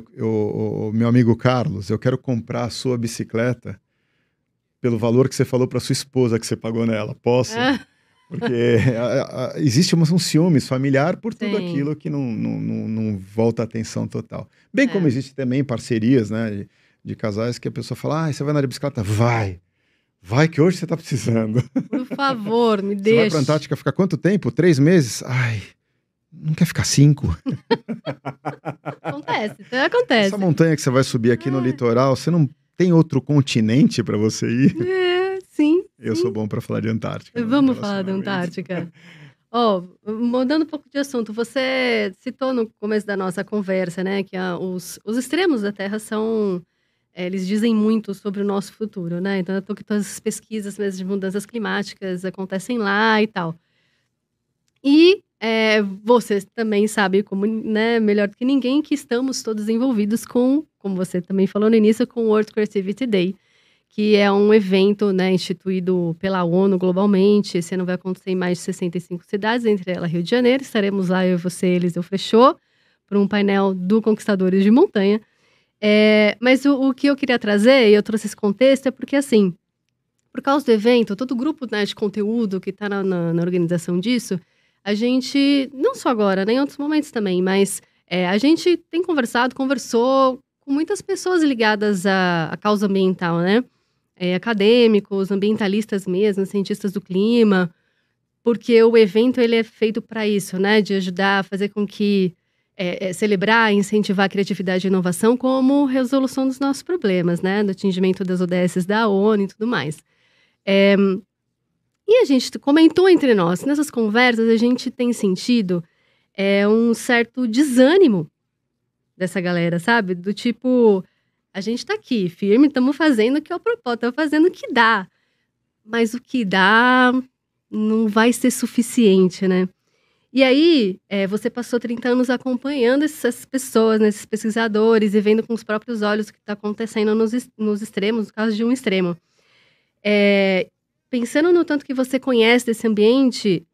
meu amigo Carlos, eu quero comprar a sua bicicleta pelo valor que você falou para sua esposa que você pagou nela. Posso? Porque existe um ciúmes familiar por tudo aquilo que não volta a atenção total. Bem como existe também parcerias, né, de casais que a pessoa fala, você vai andar de bicicleta? Vai que hoje você tá precisando. Por favor, me deixa. Você vai pra Antártica ficar quanto tempo? 3 meses? Ai, não quer ficar 5? Acontece. Essa montanha que você vai subir aqui no litoral, você não tem outro continente para você ir? Sim. Eu sou bom para falar de Antártica. Vamos falar da Antártica. Mudando um pouco de assunto, você citou no começo da nossa conversa, né, que os extremos da Terra eles dizem muito sobre o nosso futuro, né? Então, eu tô que todas as pesquisas mesmo de mudanças climáticas acontecem lá e tal. E você também sabe, como, né, melhor do que ninguém, que estamos todos envolvidos com, como você também falou no início, com o World Creativity Day, que é um evento, né, instituído pela ONU globalmente. Esse ano vai acontecer em mais de 65 cidades, entre elas Rio de Janeiro. Estaremos lá, eu, você, Eliseu Frechot, para um painel do Conquistadores de Montanha. Mas o que eu queria trazer, e eu trouxe esse contexto, é porque, assim, por causa do evento, todo o grupo, né, de conteúdo que está na organização disso, a gente, não só agora, né, em outros momentos também, mas a gente tem conversou com muitas pessoas ligadas à causa ambiental, né? Acadêmicos, ambientalistas mesmo, cientistas do clima, porque o evento ele é feito para isso, né? De ajudar a fazer com que celebrar, incentivar a criatividade e inovação como resolução dos nossos problemas, né? Do atingimento das ODS da ONU e tudo mais. E a gente comentou entre nós, nessas conversas, a gente tem sentido um certo desânimo dessa galera, sabe? Do tipo, a gente tá aqui, firme, estamos fazendo o que é o propósito, estamos fazendo o que dá. Mas o que dá não vai ser suficiente, né? E aí, você passou 30 anos acompanhando essas pessoas, né, esses pesquisadores, e vendo com os próprios olhos o que está acontecendo nos extremos, no caso de um extremo. Pensando no tanto que você conhece desse ambiente,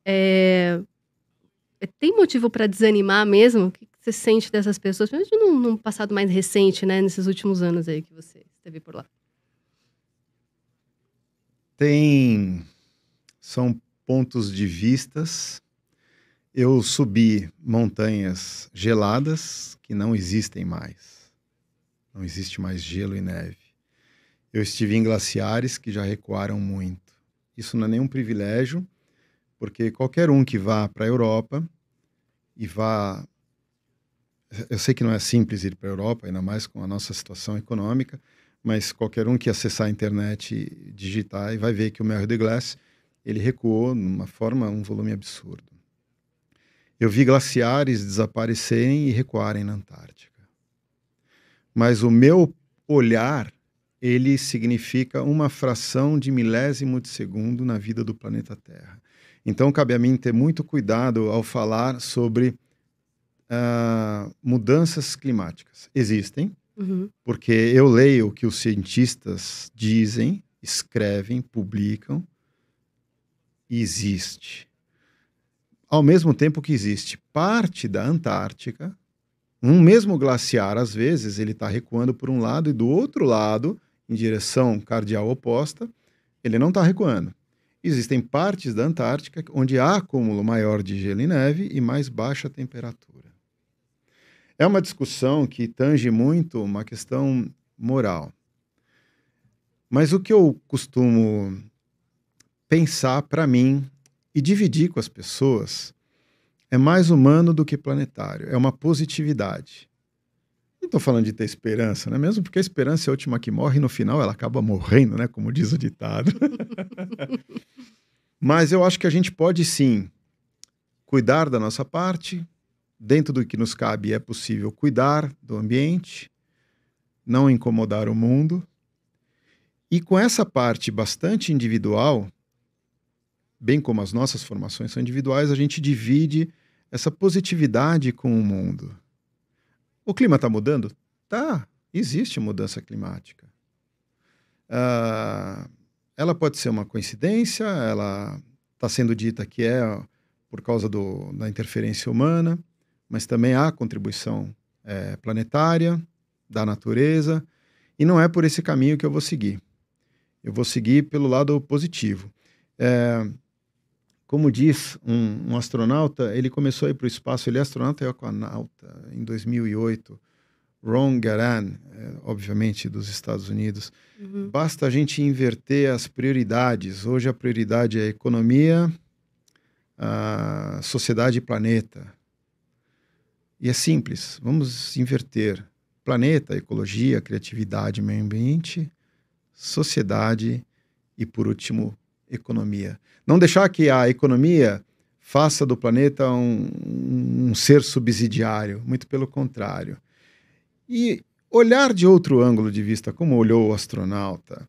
tem motivo para desanimar mesmo? O que você sente dessas pessoas? Principalmente num passado mais recente, né? Nesses últimos anos aí que você esteve por lá. São pontos de vistas. Eu subi montanhas geladas que não existem mais. Não existe mais gelo e neve. Eu estive em glaciares que já recuaram muito. Isso não é nenhum privilégio, porque qualquer um que vá para a Europa e vá... Eu sei que não é simples ir para a Europa, ainda mais com a nossa situação econômica, mas qualquer um que acessar a internet e digitar e vai ver que o Mer de Glace, ele recuou numa forma, um volume absurdo. Eu vi glaciares desaparecerem e recuarem na Antártica. Mas o meu olhar, ele significa uma fração de milésimo de segundo na vida do planeta Terra. Então, cabe a mim ter muito cuidado ao falar sobre mudanças climáticas. Existem, porque eu leio o que os cientistas dizem, escrevem, publicam, e existe. Ao mesmo tempo que existe parte da Antártica, um mesmo glaciar, às vezes, ele está recuando por um lado e do outro lado, em direção cardial oposta, ele não está recuando. Existem partes da Antártica onde há acúmulo maior de gelo e neve e mais baixa temperatura. É uma discussão que tange muito uma questão moral. Mas o que eu costumo pensar para mim e dividir com as pessoas é mais humano do que planetário. É uma positividade. Não estou falando de ter esperança, né? Mesmo porque a esperança é a última que morre e no final ela acaba morrendo, né? Como diz o ditado. Mas eu acho que a gente pode sim cuidar da nossa parte. Dentro do que nos cabe é possível cuidar do ambiente, não incomodar o mundo. E com essa parte bastante individual, bem como as nossas formações são individuais, a gente divide essa positividade com o mundo. O clima está mudando? Tá, existe mudança climática. Ela pode ser uma coincidência, ela está sendo dita que é por causa da interferência humana, mas também há contribuição planetária, da natureza, e não é por esse caminho que eu vou seguir. Eu vou seguir pelo lado positivo. Como diz um astronauta, ele começou a ir para o espaço, ele é astronauta e aquanauta, em 2008, Ron Garan, obviamente dos Estados Unidos. Basta a gente inverter as prioridades. Hoje a prioridade é a economia, a sociedade e planeta. E é simples, vamos inverter planeta, ecologia, criatividade, meio ambiente, sociedade e, por último, economia. Não deixar que a economia faça do planeta um ser subsidiário, muito pelo contrário. E olhar de outro ângulo de vista, como olhou o astronauta,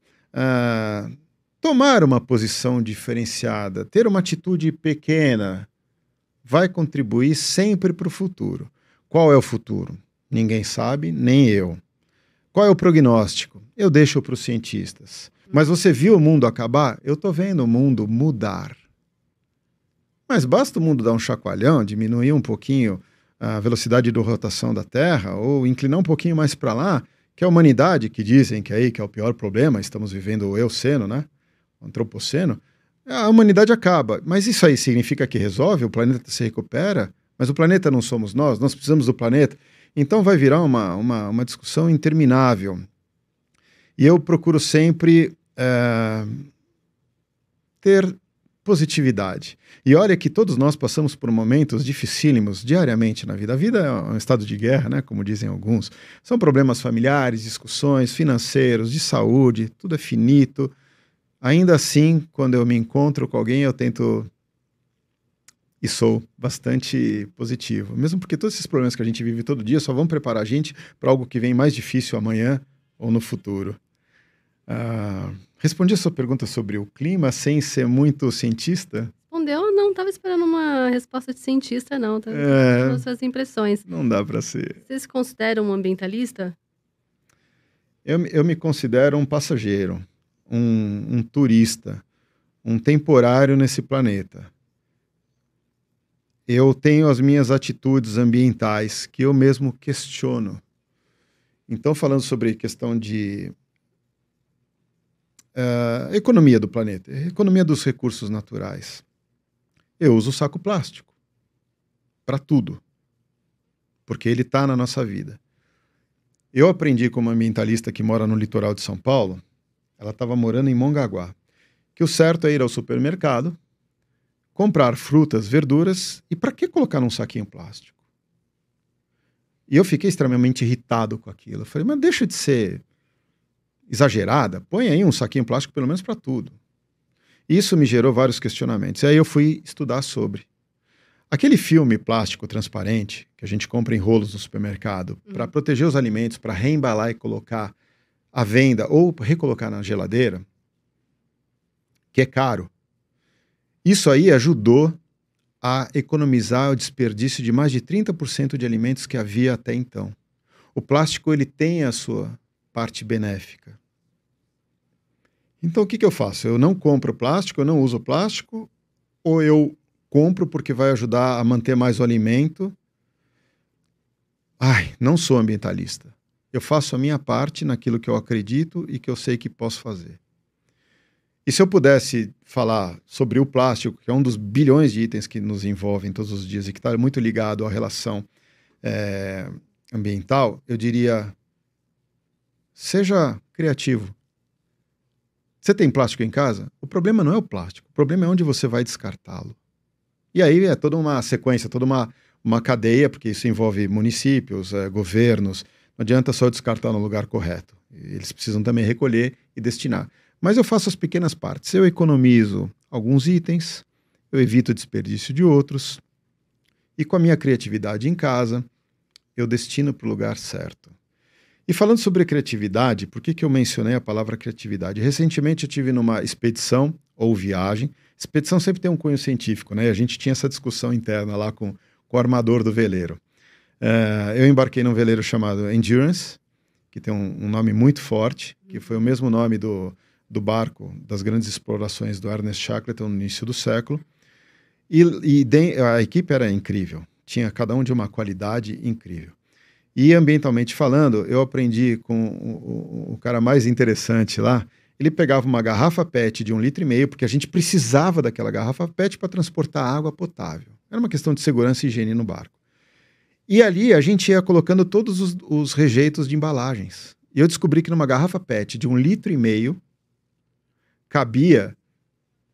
tomar uma posição diferenciada, ter uma atitude pequena, vai contribuir sempre para o futuro. Qual é o futuro? Ninguém sabe, nem eu. Qual é o prognóstico? Eu deixo para os cientistas. Mas você viu o mundo acabar? Eu estou vendo o mundo mudar. Mas basta o mundo dar um chacoalhão, diminuir um pouquinho a velocidade de rotação da Terra, ou inclinar um pouquinho mais para lá, que a humanidade, que dizem que é o pior problema, estamos vivendo o Eoceno, né? O Antropoceno, a humanidade acaba. Mas isso aí significa que resolve? O planeta se recupera? Mas o planeta não somos nós precisamos do planeta. Então vai virar uma discussão interminável. E eu procuro sempre ter positividade. E olha que todos nós passamos por momentos dificílimos diariamente na vida. A vida é um estado de guerra, né? Como dizem alguns. São problemas familiares, discussões, financeiros, de saúde, tudo é finito. Ainda assim, quando eu me encontro com alguém, eu tento e sou bastante positivo. Mesmo porque todos esses problemas que a gente vive todo dia só vão preparar a gente para algo que vem mais difícil amanhã ou no futuro. Respondi a sua pergunta sobre o clima sem ser muito cientista? Respondeu, não estava esperando uma resposta de cientista, não. Estava esperando as suas impressões. Não dá para ser. Você se considera um ambientalista? Eu me considero um passageiro, um turista, um temporário nesse planeta. Eu tenho as minhas atitudes ambientais que eu mesmo questiono. Então, falando sobre questão de economia do planeta, economia dos recursos naturais, eu uso saco plástico para tudo, porque ele está na nossa vida. Eu aprendi com uma ambientalista que mora no litoral de São Paulo, ela estava morando em Mongaguá, que o certo é ir ao supermercado, comprar frutas, verduras, e para que colocar num saquinho plástico? E eu fiquei extremamente irritado com aquilo. Eu falei, mas deixa de ser exagerada, põe aí um saquinho plástico pelo menos para tudo. Isso me gerou vários questionamentos. E aí eu fui estudar sobre. Aquele filme plástico transparente, que a gente compra em rolos no supermercado, para proteger os alimentos, para reembalar e colocar à venda, ou recolocar na geladeira, que é caro. Isso aí ajudou a economizar o desperdício de mais de 30% de alimentos que havia até então. O plástico, ele tem a sua parte benéfica. Então, o que eu faço? Eu não compro plástico, eu não uso plástico, ou eu compro porque vai ajudar a manter mais o alimento? Não sou ambientalista. Eu faço a minha parte naquilo que eu acredito e que eu sei que posso fazer. E se eu pudesse falar sobre o plástico, que é um dos bilhões de itens que nos envolvem todos os dias e que está muito ligado à relação ambiental, eu diria, seja criativo. Você tem plástico em casa? O problema não é o plástico, o problema é onde você vai descartá-lo. E aí é toda uma sequência, toda uma cadeia, porque isso envolve municípios, governos. Não adianta só descartar no lugar correto. Eles precisam também recolher e destinar. Mas eu faço as pequenas partes. Eu economizo alguns itens, eu evito o desperdício de outros, e com a minha criatividade em casa, eu destino para o lugar certo. E falando sobre criatividade, por que eu mencionei a palavra criatividade? Recentemente eu tive numa expedição ou viagem. Expedição sempre tem um cunho científico, né? A gente tinha essa discussão interna lá com o armador do veleiro. Eu embarquei num veleiro chamado Endurance, que tem um nome muito forte, que foi o mesmo nome do barco das grandes explorações do Ernest Shackleton no início do século. A equipe era incrível, tinha cada um de uma qualidade incrível. E ambientalmente falando, eu aprendi com o cara mais interessante lá. Ele pegava uma garrafa PET de 1,5 litro, porque a gente precisava daquela garrafa PET para transportar água potável. Era uma questão de segurança e higiene no barco. E ali a gente ia colocando todos os rejeitos de embalagens. E eu descobri que numa garrafa PET de 1,5 litro cabia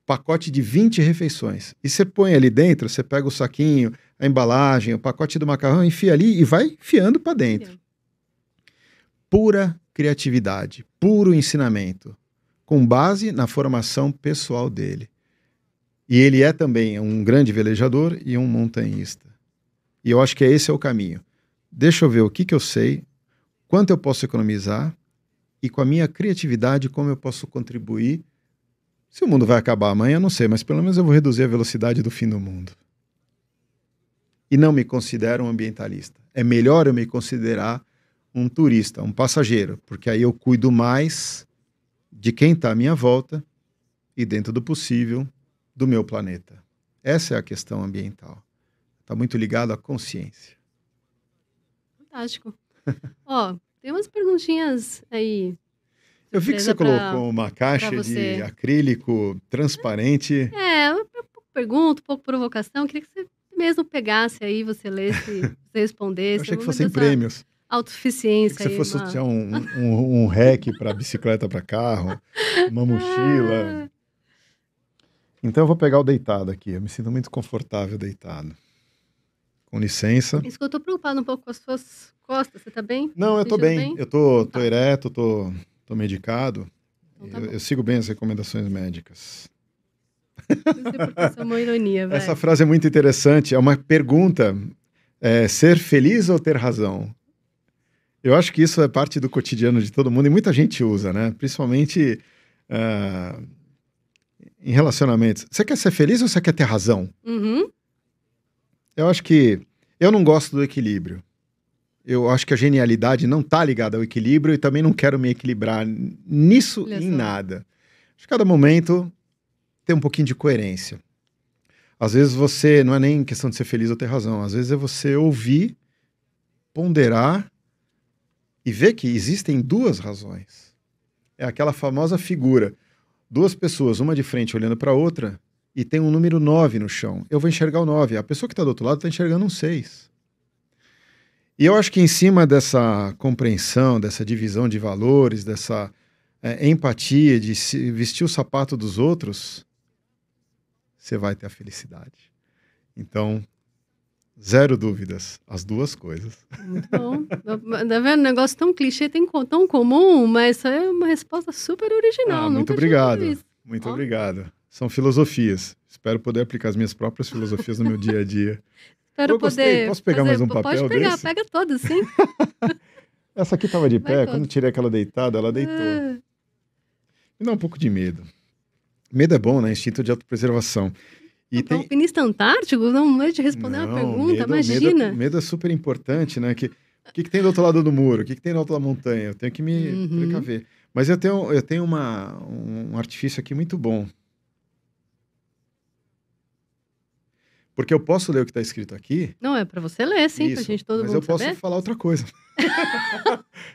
pacote de 20 refeições. E você põe ali dentro, você pega o saquinho, a embalagem, o pacote do macarrão, enfia ali e vai enfiando para dentro. Pura criatividade, puro ensinamento, com base na formação pessoal dele. E ele é também um grande velejador e um montanhista. E eu acho que esse é o caminho. Deixa eu ver o que eu sei, quanto eu posso economizar e com a minha criatividade como eu posso contribuir. Se o mundo vai acabar amanhã, eu não sei, mas pelo menos eu vou reduzir a velocidade do fim do mundo. E não me considero um ambientalista. É melhor eu me considerar um turista, um passageiro, porque aí eu cuido mais de quem está à minha volta e, dentro do possível, do meu planeta. Essa é a questão ambiental. Está muito ligado à consciência. Fantástico. Tem umas perguntinhas aí. Eu vi que você Surpresa colocou uma caixa pra de você. acrílico transparente. Um pouco pergunta, um pouco provocação. Queria que você mesmo pegasse aí, você lesse, você Eu respondesse. achei que Vamos ver fossem a sua prêmios. Achei que autossuficiência você aí. fosse sortear um rack para bicicleta para carro, uma mochila. Ah, Então eu vou pegar o deitado aqui. Eu me sinto muito confortável deitado. Com licença. isso que eu tô preocupada um pouco com as suas costas. Você tá bem? Não, eu tô Sentindo bem. bem? Eu tô Então tá. ereto, tô medicado. Então tá Eu, bom. eu sigo bem as recomendações médicas. Não sei porque isso é uma ironia, Essa vai. frase é muito interessante. É uma pergunta. Ser feliz ou ter razão? Eu acho que isso é parte do cotidiano de todo mundo e muita gente usa, né? Principalmente ah, em relacionamentos. Você quer ser feliz ou você quer ter razão? Uhum. Eu acho que eu não gosto do equilíbrio. Eu acho que a genialidade não está ligada ao equilíbrio e também não quero me equilibrar nisso Olha em só. nada. Acho que cada momento tem um pouquinho de coerência. Às vezes você não é nem questão de ser feliz ou ter razão. Às vezes é você ouvir, ponderar e ver que existem duas razões. É aquela famosa figura. Duas pessoas, uma de frente olhando para a outra, e tem um número 9 no chão. Eu vou enxergar o 9. A pessoa que está do outro lado está enxergando um 6. E eu acho que em cima dessa compreensão, dessa divisão de valores, dessa empatia, de vestir o sapato dos outros, você vai ter a felicidade. Então, zero dúvidas, as duas coisas. Muito bom. Tá vendo? Um negócio tão clichê, tão comum, mas isso é uma resposta super original. Muito Nunca tinha ouvido obrigado. isso. Muito Ó. obrigado. São filosofias. Espero poder aplicar as minhas próprias filosofias no meu dia a dia. Espero Eu gostei. poder Posso pegar fazer. mais um Pode papel pegar, desse? pega todas, sim. Essa aqui estava de Vai pé. todas. Quando eu tirei aquela deitada, ela deitou. Ah, Me dá um pouco de medo. Medo é bom, né? Instinto de autopreservação. E para um tem... alpinista antártico, não é de responder uma pergunta, imagina. Medo é super importante, né? O que tem do outro lado do muro? O que tem do outro lado da montanha? Eu tenho que me precaver. Mas eu tenho um artifício aqui muito bom. Porque eu posso ler o que está escrito aqui. Não, é para você ler, sim, Isso, pra gente todo mas mundo eu posso saber. falar outra coisa.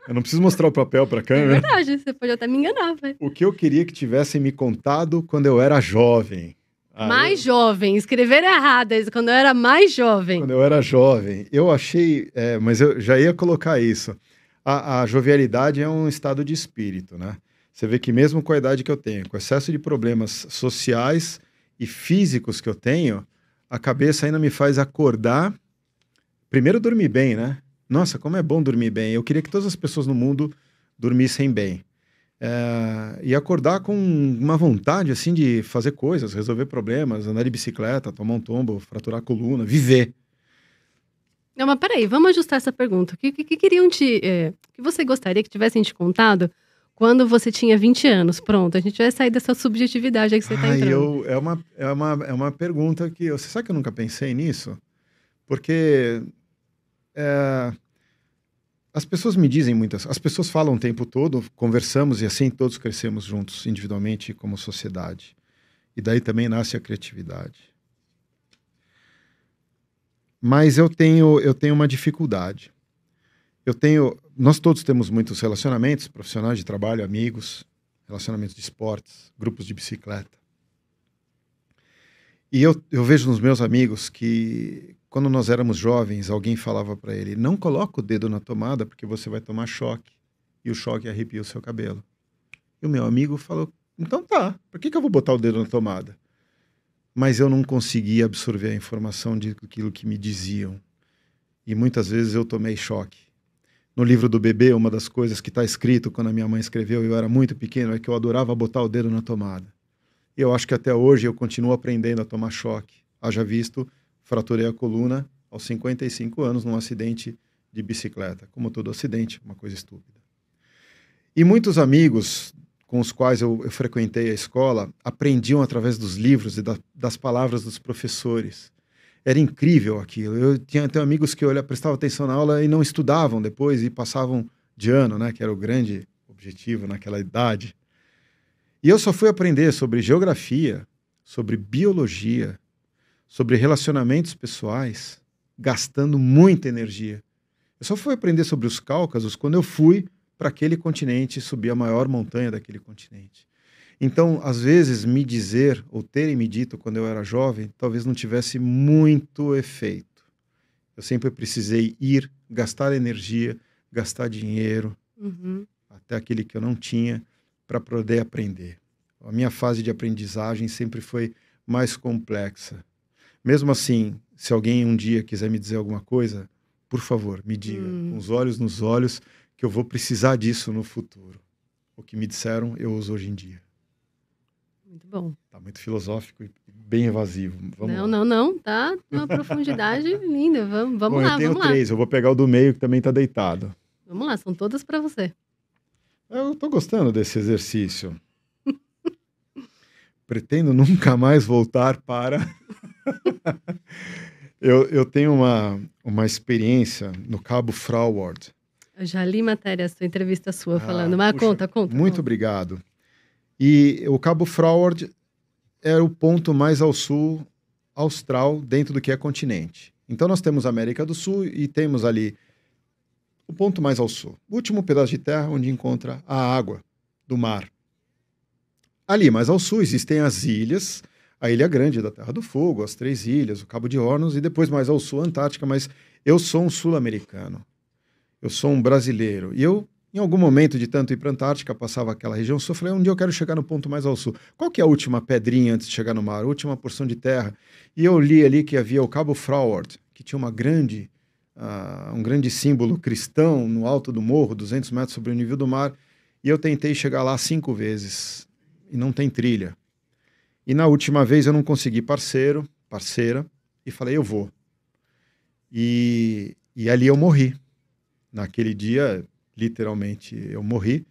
Eu não preciso mostrar o papel para a É câmera. verdade, você pode até me enganar, vai. O que eu queria que tivessem me contado quando eu era jovem. Mais jovem, escrever errado, isso, quando eu era mais jovem. Quando eu era jovem, eu achei, mas eu já ia colocar isso. A jovialidade é um estado de espírito, né? Você vê que mesmo com a idade que eu tenho, com o excesso de problemas sociais e físicos que eu tenho, a cabeça ainda me faz acordar. Primeiro, dormir bem, né? Nossa, como é bom dormir bem. Eu queria que todas as pessoas no mundo dormissem bem. E acordar com uma vontade, assim, de fazer coisas, resolver problemas, andar de bicicleta, tomar um tombo, fraturar a coluna, viver. Não, mas peraí, vamos ajustar essa pergunta. O que queriam que você gostaria que tivessem te contado quando você tinha 20 anos? Pronto, a gente vai sair dessa subjetividade aí que você tá entrando. É uma pergunta que... Você sabe que eu nunca pensei nisso? Porque as pessoas me dizem muitas... As pessoas falam o tempo todo, conversamos e assim todos crescemos juntos, individualmente e como sociedade. E daí também nasce a criatividade. Mas eu tenho uma dificuldade. Nós todos temos muitos relacionamentos, profissionais de trabalho, amigos, relacionamentos de esportes, grupos de bicicleta. E eu vejo nos meus amigos que, quando nós éramos jovens, alguém falava para ele: não coloca o dedo na tomada porque você vai tomar choque. E o choque arrepia o seu cabelo. E o meu amigo falou: então tá, por que eu vou botar o dedo na tomada? Mas eu não conseguia absorver a informação daquilo que me diziam. E muitas vezes eu tomei choque. No livro do bebê, uma das coisas que está escrito quando a minha mãe escreveu, eu era muito pequeno, é que eu adorava botar o dedo na tomada. E eu acho que até hoje eu continuo aprendendo a tomar choque. Haja visto, fraturei a coluna aos 55 anos num acidente de bicicleta. Como todo acidente, uma coisa estúpida. E muitos amigos com os quais eu frequentei a escola aprendiam através dos livros e das palavras dos professores. Era incrível aquilo. Eu tinha amigos que prestavam atenção na aula e não estudavam depois e passavam de ano, né? Que era o grande objetivo naquela idade. E eu só fui aprender sobre geografia, sobre biologia, sobre relacionamentos pessoais, gastando muita energia. Eu só fui aprender sobre os Cáucasos quando eu fui para aquele continente, subir a maior montanha daquele continente. Então, às vezes, me dizer, ou terem me dito quando eu era jovem, talvez não tivesse muito efeito. Eu sempre precisei ir, gastar energia, gastar dinheiro, Uhum. até aquele que eu não tinha, para poder aprender. A minha fase de aprendizagem sempre foi mais complexa. Mesmo assim, se alguém um dia quiser me dizer alguma coisa, por favor, me diga, com os olhos nos olhos, que eu vou precisar disso no futuro. O que me disseram, eu uso hoje em dia. Muito bom. Tá muito filosófico e bem evasivo. Vamos Não, lá. não, não. Tá numa profundidade linda. Vamos Bom, lá, eu tenho vamos lá. 3, eu vou pegar o do meio que também tá deitado. Vamos lá, são todas para você. Eu tô gostando desse exercício. Pretendo nunca mais voltar para... eu tenho uma experiência no Cabo Froward. Eu já li matéria, sua entrevista sua falando, mas Puxa, conta. muito obrigado. E o Cabo Froward é o ponto mais ao sul austral dentro do que é continente. Então nós temos a América do Sul e temos ali o ponto mais ao sul. O último pedaço de terra onde encontra a água do mar. Ali mais ao sul existem as ilhas, a Ilha Grande da Terra do Fogo, as 3 ilhas, o Cabo de Hornos e depois mais ao sul a Antártica, mas eu sou um sul-americano. Eu sou um brasileiro. E eu, em algum momento de tanto ir para a Antártica, passava aquela região sul, eu falei, um dia eu quero chegar no ponto mais ao sul. Qual que é a última pedrinha antes de chegar no mar? A última porção de terra? E eu li ali que havia o Cabo Froward, que tinha um grande símbolo cristão no alto do morro, 200 metros sobre o nível do mar. E eu tentei chegar lá 5 vezes. E não tem trilha. E na última vez eu não consegui parceira, e falei, eu vou. E ali eu morri. Naquele dia, literalmente, eu morri.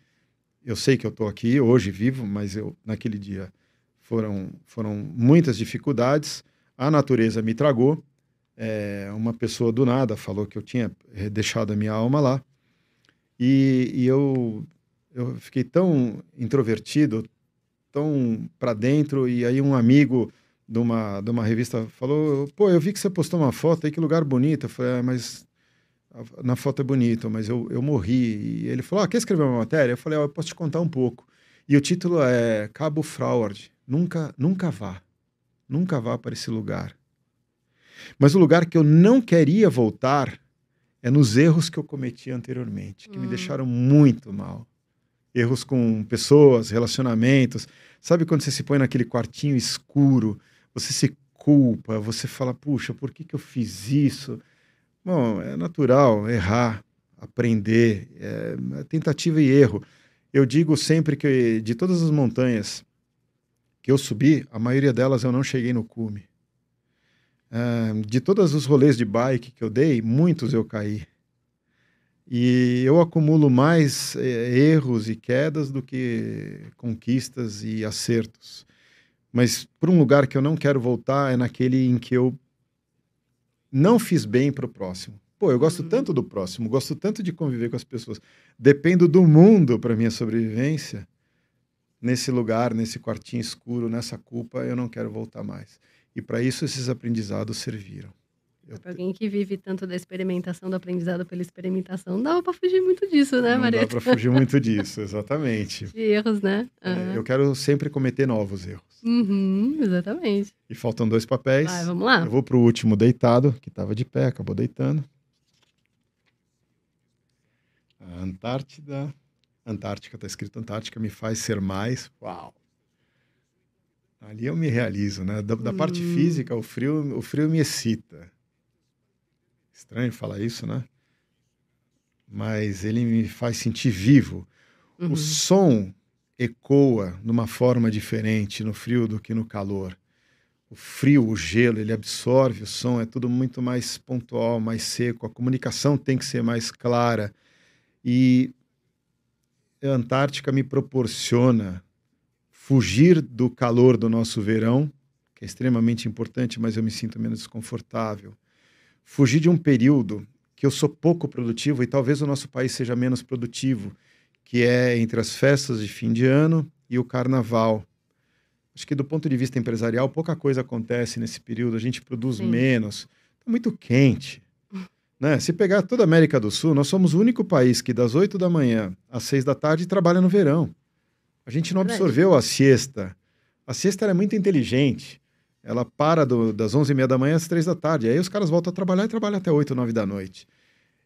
Eu sei que eu estou aqui hoje vivo, mas naquele dia foram muitas dificuldades. A natureza me tragou. Uma pessoa do nada falou que eu tinha deixado a minha alma lá. E eu fiquei tão introvertido, tão para dentro, e aí um amigo de uma revista falou, pô, eu vi que você postou uma foto aí, que lugar bonito. Eu falei, mas na foto é bonito, mas eu morri. E ele falou, quer escrever uma matéria? Eu falei, eu posso te contar um pouco. E o título é Cabo Froward, nunca vá para esse lugar. Mas o lugar que eu não queria voltar é nos erros que eu cometi anteriormente, que me deixaram muito mal. Erros com pessoas, relacionamentos. Sabe quando você se põe naquele quartinho escuro, você se culpa, você fala, puxa, por que eu fiz isso? Bom, é natural errar, aprender, é tentativa e erro. Eu digo sempre que de todas as montanhas que eu subi, a maioria delas eu não cheguei no cume. De todos os rolês de bike que eu dei, muitos eu caí. E eu acumulo mais erros e quedas do que conquistas e acertos. Mas para um lugar que eu não quero voltar é naquele em que eu não fiz bem para o próximo. Pô, eu gosto tanto do próximo, gosto tanto de conviver com as pessoas. Dependo do mundo para minha sobrevivência. Nesse lugar, nesse quartinho escuro, nessa culpa, eu não quero voltar mais. E para isso esses aprendizados serviram. Para alguém que vive tanto da experimentação, do aprendizado pela experimentação, não dava para fugir muito disso, né, Maria? Não dá para fugir muito disso, exatamente. De erros, né? Eu quero sempre cometer novos erros. Exatamente. E faltam 2 papéis. Vai, vamos lá. Eu vou para o último deitado, que estava de pé, acabou deitando. A Antártida. Antártica, está escrito Antártica, me faz ser mais. Uau! Ali eu me realizo, né? Da parte física, o frio me excita. Estranho falar isso, né? Mas ele me faz sentir vivo. O som ecoa de uma forma diferente no frio do que no calor. O frio, o gelo, ele absorve o som, é tudo muito mais pontual, mais seco. A comunicação tem que ser mais clara. E a Antártica me proporciona fugir do calor do nosso verão, que é extremamente importante, mas eu me sinto menos desconfortável. Fugir de um período que eu sou pouco produtivo e talvez o nosso país seja menos produtivo, que é entre as festas de fim de ano e o carnaval. Acho que do ponto de vista empresarial, pouca coisa acontece nesse período, a gente produz menos. É muito quente. né? Se pegar toda a América do Sul, nós somos o único país que das 8 da manhã às 6 da tarde trabalha no verão. A gente não absorveu a siesta. A siesta era muito inteligente. Ela para das 11h30 da manhã às 3 da tarde. Aí os caras voltam a trabalhar e trabalham até 8, 9 da noite.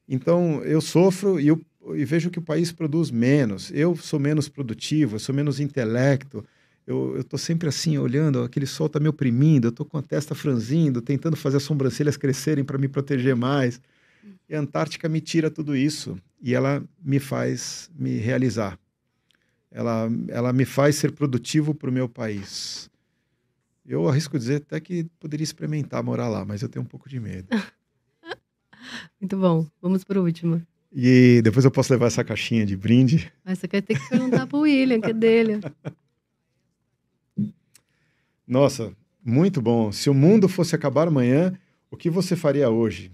Então, eu sofro e vejo que o país produz menos. Eu sou menos produtivo, eu sou menos intelecto. Eu tô sempre assim, olhando, aquele sol tá me oprimindo, eu tô com a testa franzindo, tentando fazer as sobrancelhas crescerem para me proteger mais. E a Antártica me tira tudo isso. E ela me faz me realizar. Ela me faz ser produtivo para o meu país. Eu arrisco dizer até que poderia experimentar morar lá, mas eu tenho um pouco de medo. Muito bom. Vamos para o último. E depois eu posso levar essa caixinha de brinde. Mas você vai ter que perguntar para o William, que é dele. Nossa, muito bom. Se o mundo fosse acabar amanhã, o que você faria hoje?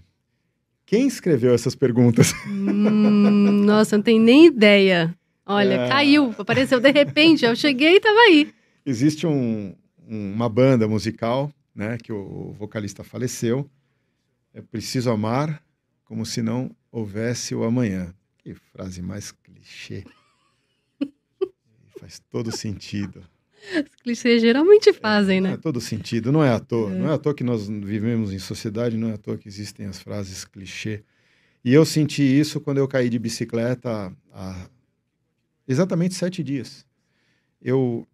Quem escreveu essas perguntas? Nossa, não tenho nem ideia. Olha, caiu, apareceu de repente, eu cheguei e estava aí. Existe uma banda musical, né, que o vocalista faleceu. É preciso amar como se não houvesse o amanhã. Que frase mais clichê. Faz todo sentido. Os clichês geralmente fazem, né? Faz todo sentido, não é à toa. Não é à toa que nós vivemos em sociedade, não é à toa que existem as frases clichê. E eu senti isso quando eu caí de bicicleta há exatamente 7 dias. Eu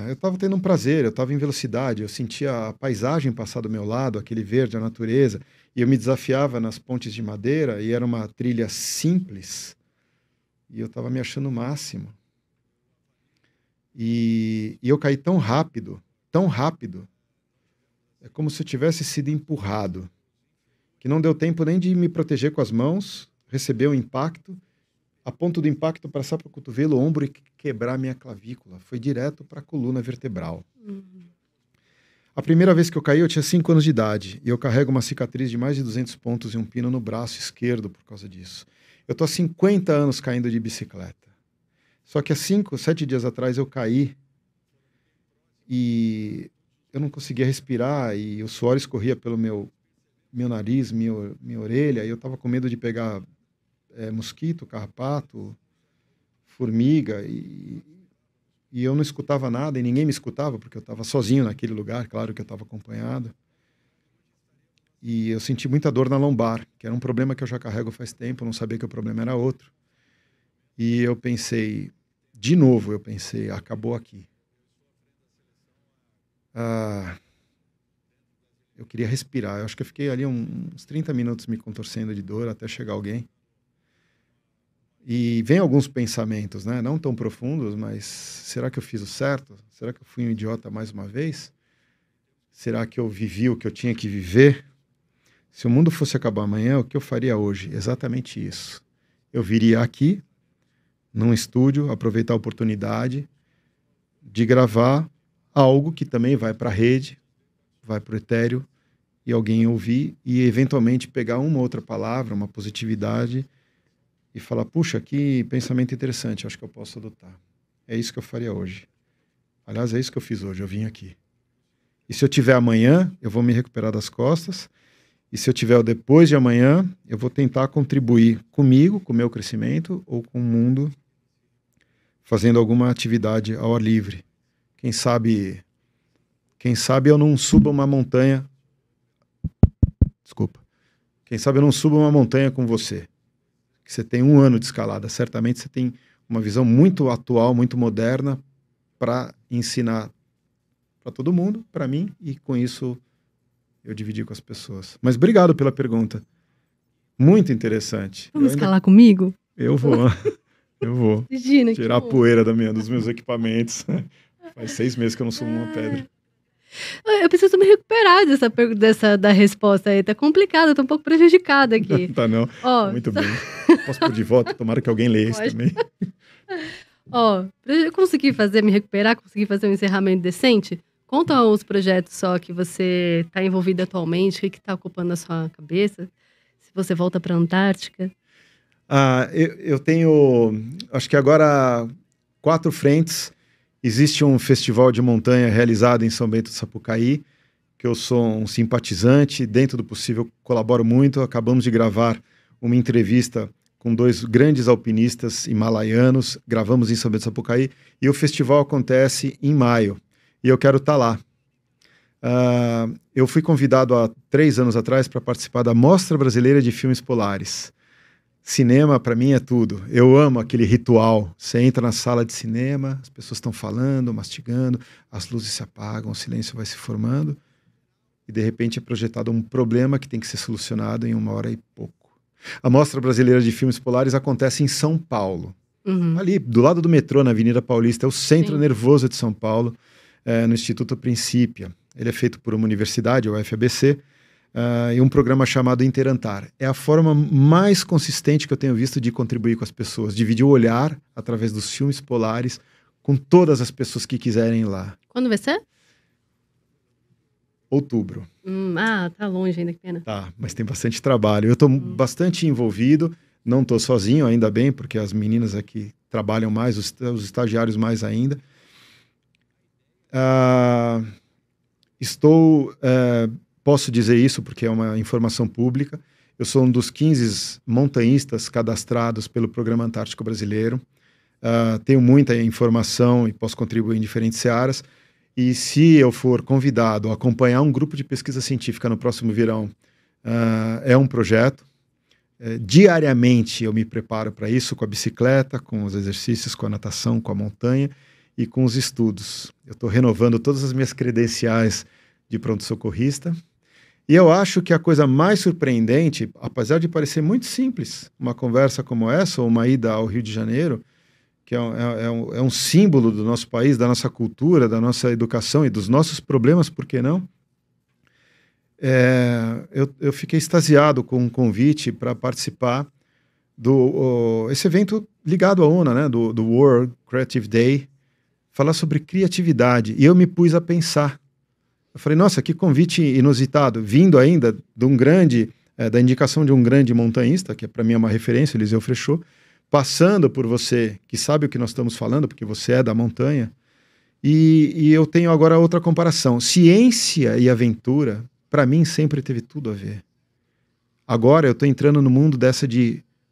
estava tendo um prazer, eu estava em velocidade, eu sentia a paisagem passar do meu lado, aquele verde, a natureza, e eu me desafiava nas pontes de madeira, e era uma trilha simples, e eu estava me achando o máximo. E eu caí tão rápido, é como se eu tivesse sido empurrado, que não deu tempo nem de me proteger com as mãos, receber o impacto, a ponto do impacto passar para o cotovelo, o ombro e quebrar minha clavícula. Foi direto para a coluna vertebral. A primeira vez que eu caí, eu tinha 5 anos de idade. E eu carrego uma cicatriz de mais de 200 pontos e um pino no braço esquerdo por causa disso. Eu estou há 50 anos caindo de bicicleta. Só que há 7 dias atrás eu caí e eu não conseguia respirar e o suor escorria pelo meu nariz, minha orelha. E eu estava com medo de pegar mosquito, carrapato, formiga, e eu não escutava nada, e ninguém me escutava, porque eu estava sozinho naquele lugar, claro que eu estava acompanhado. E eu senti muita dor na lombar, que era um problema que eu já carrego faz tempo, eu não sabia que o problema era outro. E eu pensei, acabou aqui. Eu queria respirar, eu acho que eu fiquei ali uns 30 minutos me contorcendo de dor até chegar alguém. E vem alguns pensamentos, né? Não tão profundos, mas será que eu fiz o certo? Será que eu fui um idiota mais uma vez? Será que eu vivi o que eu tinha que viver? Se o mundo fosse acabar amanhã, o que eu faria hoje? Exatamente isso. Eu viria aqui, num estúdio, aproveitar a oportunidade de gravar algo que também vai para a rede, vai para o etéreo, e alguém ouvir e eventualmente pegar uma outra palavra, uma positividade, e falar, puxa, que pensamento interessante, acho que eu posso adotar. É isso que eu faria hoje. Aliás, é isso que eu fiz hoje, eu vim aqui. E se eu tiver amanhã, eu vou me recuperar das costas. E se eu tiver o depois de amanhã, eu vou tentar contribuir comigo, com o meu crescimento, ou com o mundo, fazendo alguma atividade ao ar livre. Quem sabe eu não suba uma montanha... Desculpa. Quem sabe eu não suba uma montanha com você. Que você tem 1 ano de escalada, certamente você tem uma visão muito atual, muito moderna para ensinar para todo mundo, para mim, e com isso eu dividi com as pessoas. Mas obrigado pela pergunta. Muito interessante. Vamos escalar comigo? Eu vou. Imagina, tirar a poeira dos meus equipamentos. Faz 6 meses que eu não subo uma pedra. Eu preciso me recuperar da resposta aí. Tá complicado, eu tô um pouco prejudicada aqui. Tá não. Muito bem. Posso pôr de volta? Tomara que alguém leia isso também. Pra eu conseguir me recuperar, conseguir fazer um encerramento decente, conta os projetos só que você tá envolvido atualmente, o que tá ocupando a sua cabeça, se você volta pra Antártica. Eu tenho, acho que agora 4 frentes. Existe um festival de montanha realizado em São Bento do Sapucaí, porque eu sou um simpatizante, dentro do possível colaboro muito. Acabamos de gravar uma entrevista com 2 grandes alpinistas himalaianos, gravamos em São Bento do Sapucaí, e o festival acontece em maio, e eu quero estar lá. Eu fui convidado há 3 anos atrás para participar da Mostra Brasileira de Filmes Polares. Cinema, para mim, é tudo. Eu amo aquele ritual. Você entra na sala de cinema, as pessoas estão falando, mastigando, as luzes se apagam, o silêncio vai se formando e, de repente, é projetado um problema que tem que ser solucionado em 1 hora e pouco. A Mostra Brasileira de Filmes Polares acontece em São Paulo. Ali, do lado do metrô, na Avenida Paulista. É o centro nervoso de São Paulo, no Instituto Princípia. Ele é feito por uma universidade, o UFABC, e um programa chamado Interantar. É a forma mais consistente que eu tenho visto de contribuir com as pessoas, dividir o olhar através dos filmes polares com todas as pessoas que quiserem ir lá. Quando vai ser? Outubro. Tá longe ainda, que pena. Tá, mas tem bastante trabalho. Eu estou bastante envolvido, não estou sozinho, ainda bem, porque as meninas aqui trabalham mais, os estagiários mais ainda. Posso dizer isso porque é uma informação pública. Eu sou um dos 15 montanhistas cadastrados pelo Programa Antártico Brasileiro. Tenho muita informação e posso contribuir em diferentes searas. E se eu for convidado a acompanhar um grupo de pesquisa científica no próximo verão, é um projeto. Diariamente eu me preparo para isso, com a bicicleta, com os exercícios, com a natação, com a montanha e com os estudos. Eu estou renovando todas as minhas credenciais de pronto-socorrista. E eu acho que a coisa mais surpreendente, apesar de parecer muito simples, uma conversa como essa, ou uma ida ao Rio de Janeiro, que é um símbolo do nosso país, da nossa cultura, da nossa educação e dos nossos problemas, por que não? Eu fiquei extasiado com um convite para participar esse evento ligado à ONU, né, do World Creative Day, falar sobre criatividade. E eu me pus a pensar. Eu falei, nossa, que convite inusitado, vindo ainda de da indicação de um grande montanhista, que para mim é uma referência, Eliseu Frechot, passando por você, que sabe o que nós estamos falando, porque você é da montanha, e eu tenho agora outra comparação. Ciência e aventura, para mim, sempre teve tudo a ver. Agora eu estou entrando no mundo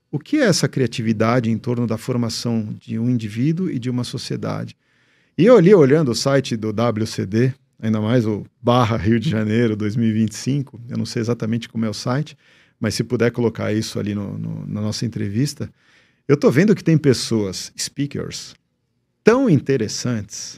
o que é essa criatividade em torno da formação de um indivíduo e de uma sociedade. E eu ali, olhando o site do WCD, ainda mais o /Rio de Janeiro 2025, eu não sei exatamente como é o site, mas se puder colocar isso ali na nossa entrevista, eu estou vendo que tem pessoas, speakers, tão interessantes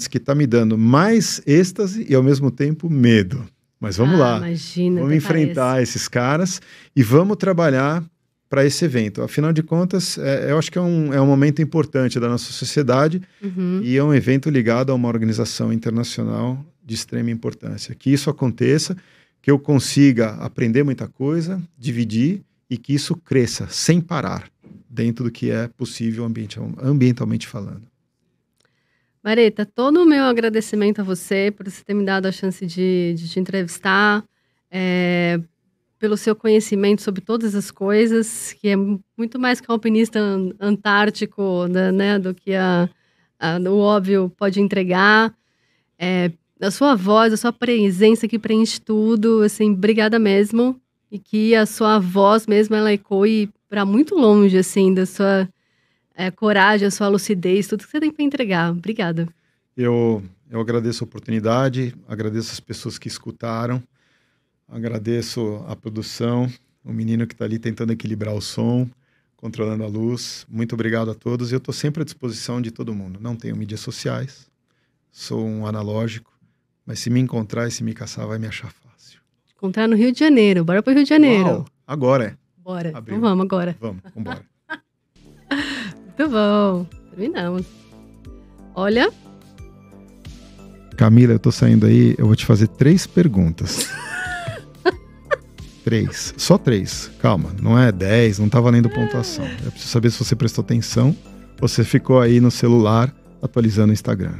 que está me dando mais êxtase e ao mesmo tempo medo. Mas vamos lá, imagina, vamos enfrentar esses caras e vamos trabalhar para esse evento. Afinal de contas, eu acho que é um momento importante da nossa sociedade e é um evento ligado a uma organização internacional de extrema importância. Que isso aconteça, que eu consiga aprender muita coisa, dividir e que isso cresça sem parar dentro do que é possível ambientalmente falando. Mareta, todo o meu agradecimento a você por você ter me dado a chance de te entrevistar, pelo seu conhecimento sobre todas as coisas, que é muito mais que um alpinista antártico, né, do que o óbvio pode entregar. A sua voz, a sua presença que preenche tudo, assim, obrigada mesmo. E que a sua voz mesmo, ela ecoe para muito longe, assim, da sua coragem, a sua lucidez, tudo que você tem para entregar. Obrigada. Eu agradeço a oportunidade, agradeço as pessoas que escutaram, agradeço a produção, o menino que está ali tentando equilibrar o som, controlando a luz. Muito obrigado a todos. Eu estou sempre à disposição de todo mundo. Não tenho mídias sociais, sou um analógico, mas se me encontrar e se me caçar, vai me achar fácil. Encontrar no Rio de Janeiro. Bora pro Rio de Janeiro. Uau, agora Bora. Abriu. Então vamos agora. Vambora. Muito bom. Terminamos. Olha. Camila, eu tô saindo aí, eu vou te fazer 3 perguntas. 3, só 3. Calma, não é 10, não tá valendo pontuação. Eu preciso saber se você prestou atenção ou você ficou aí no celular atualizando o Instagram.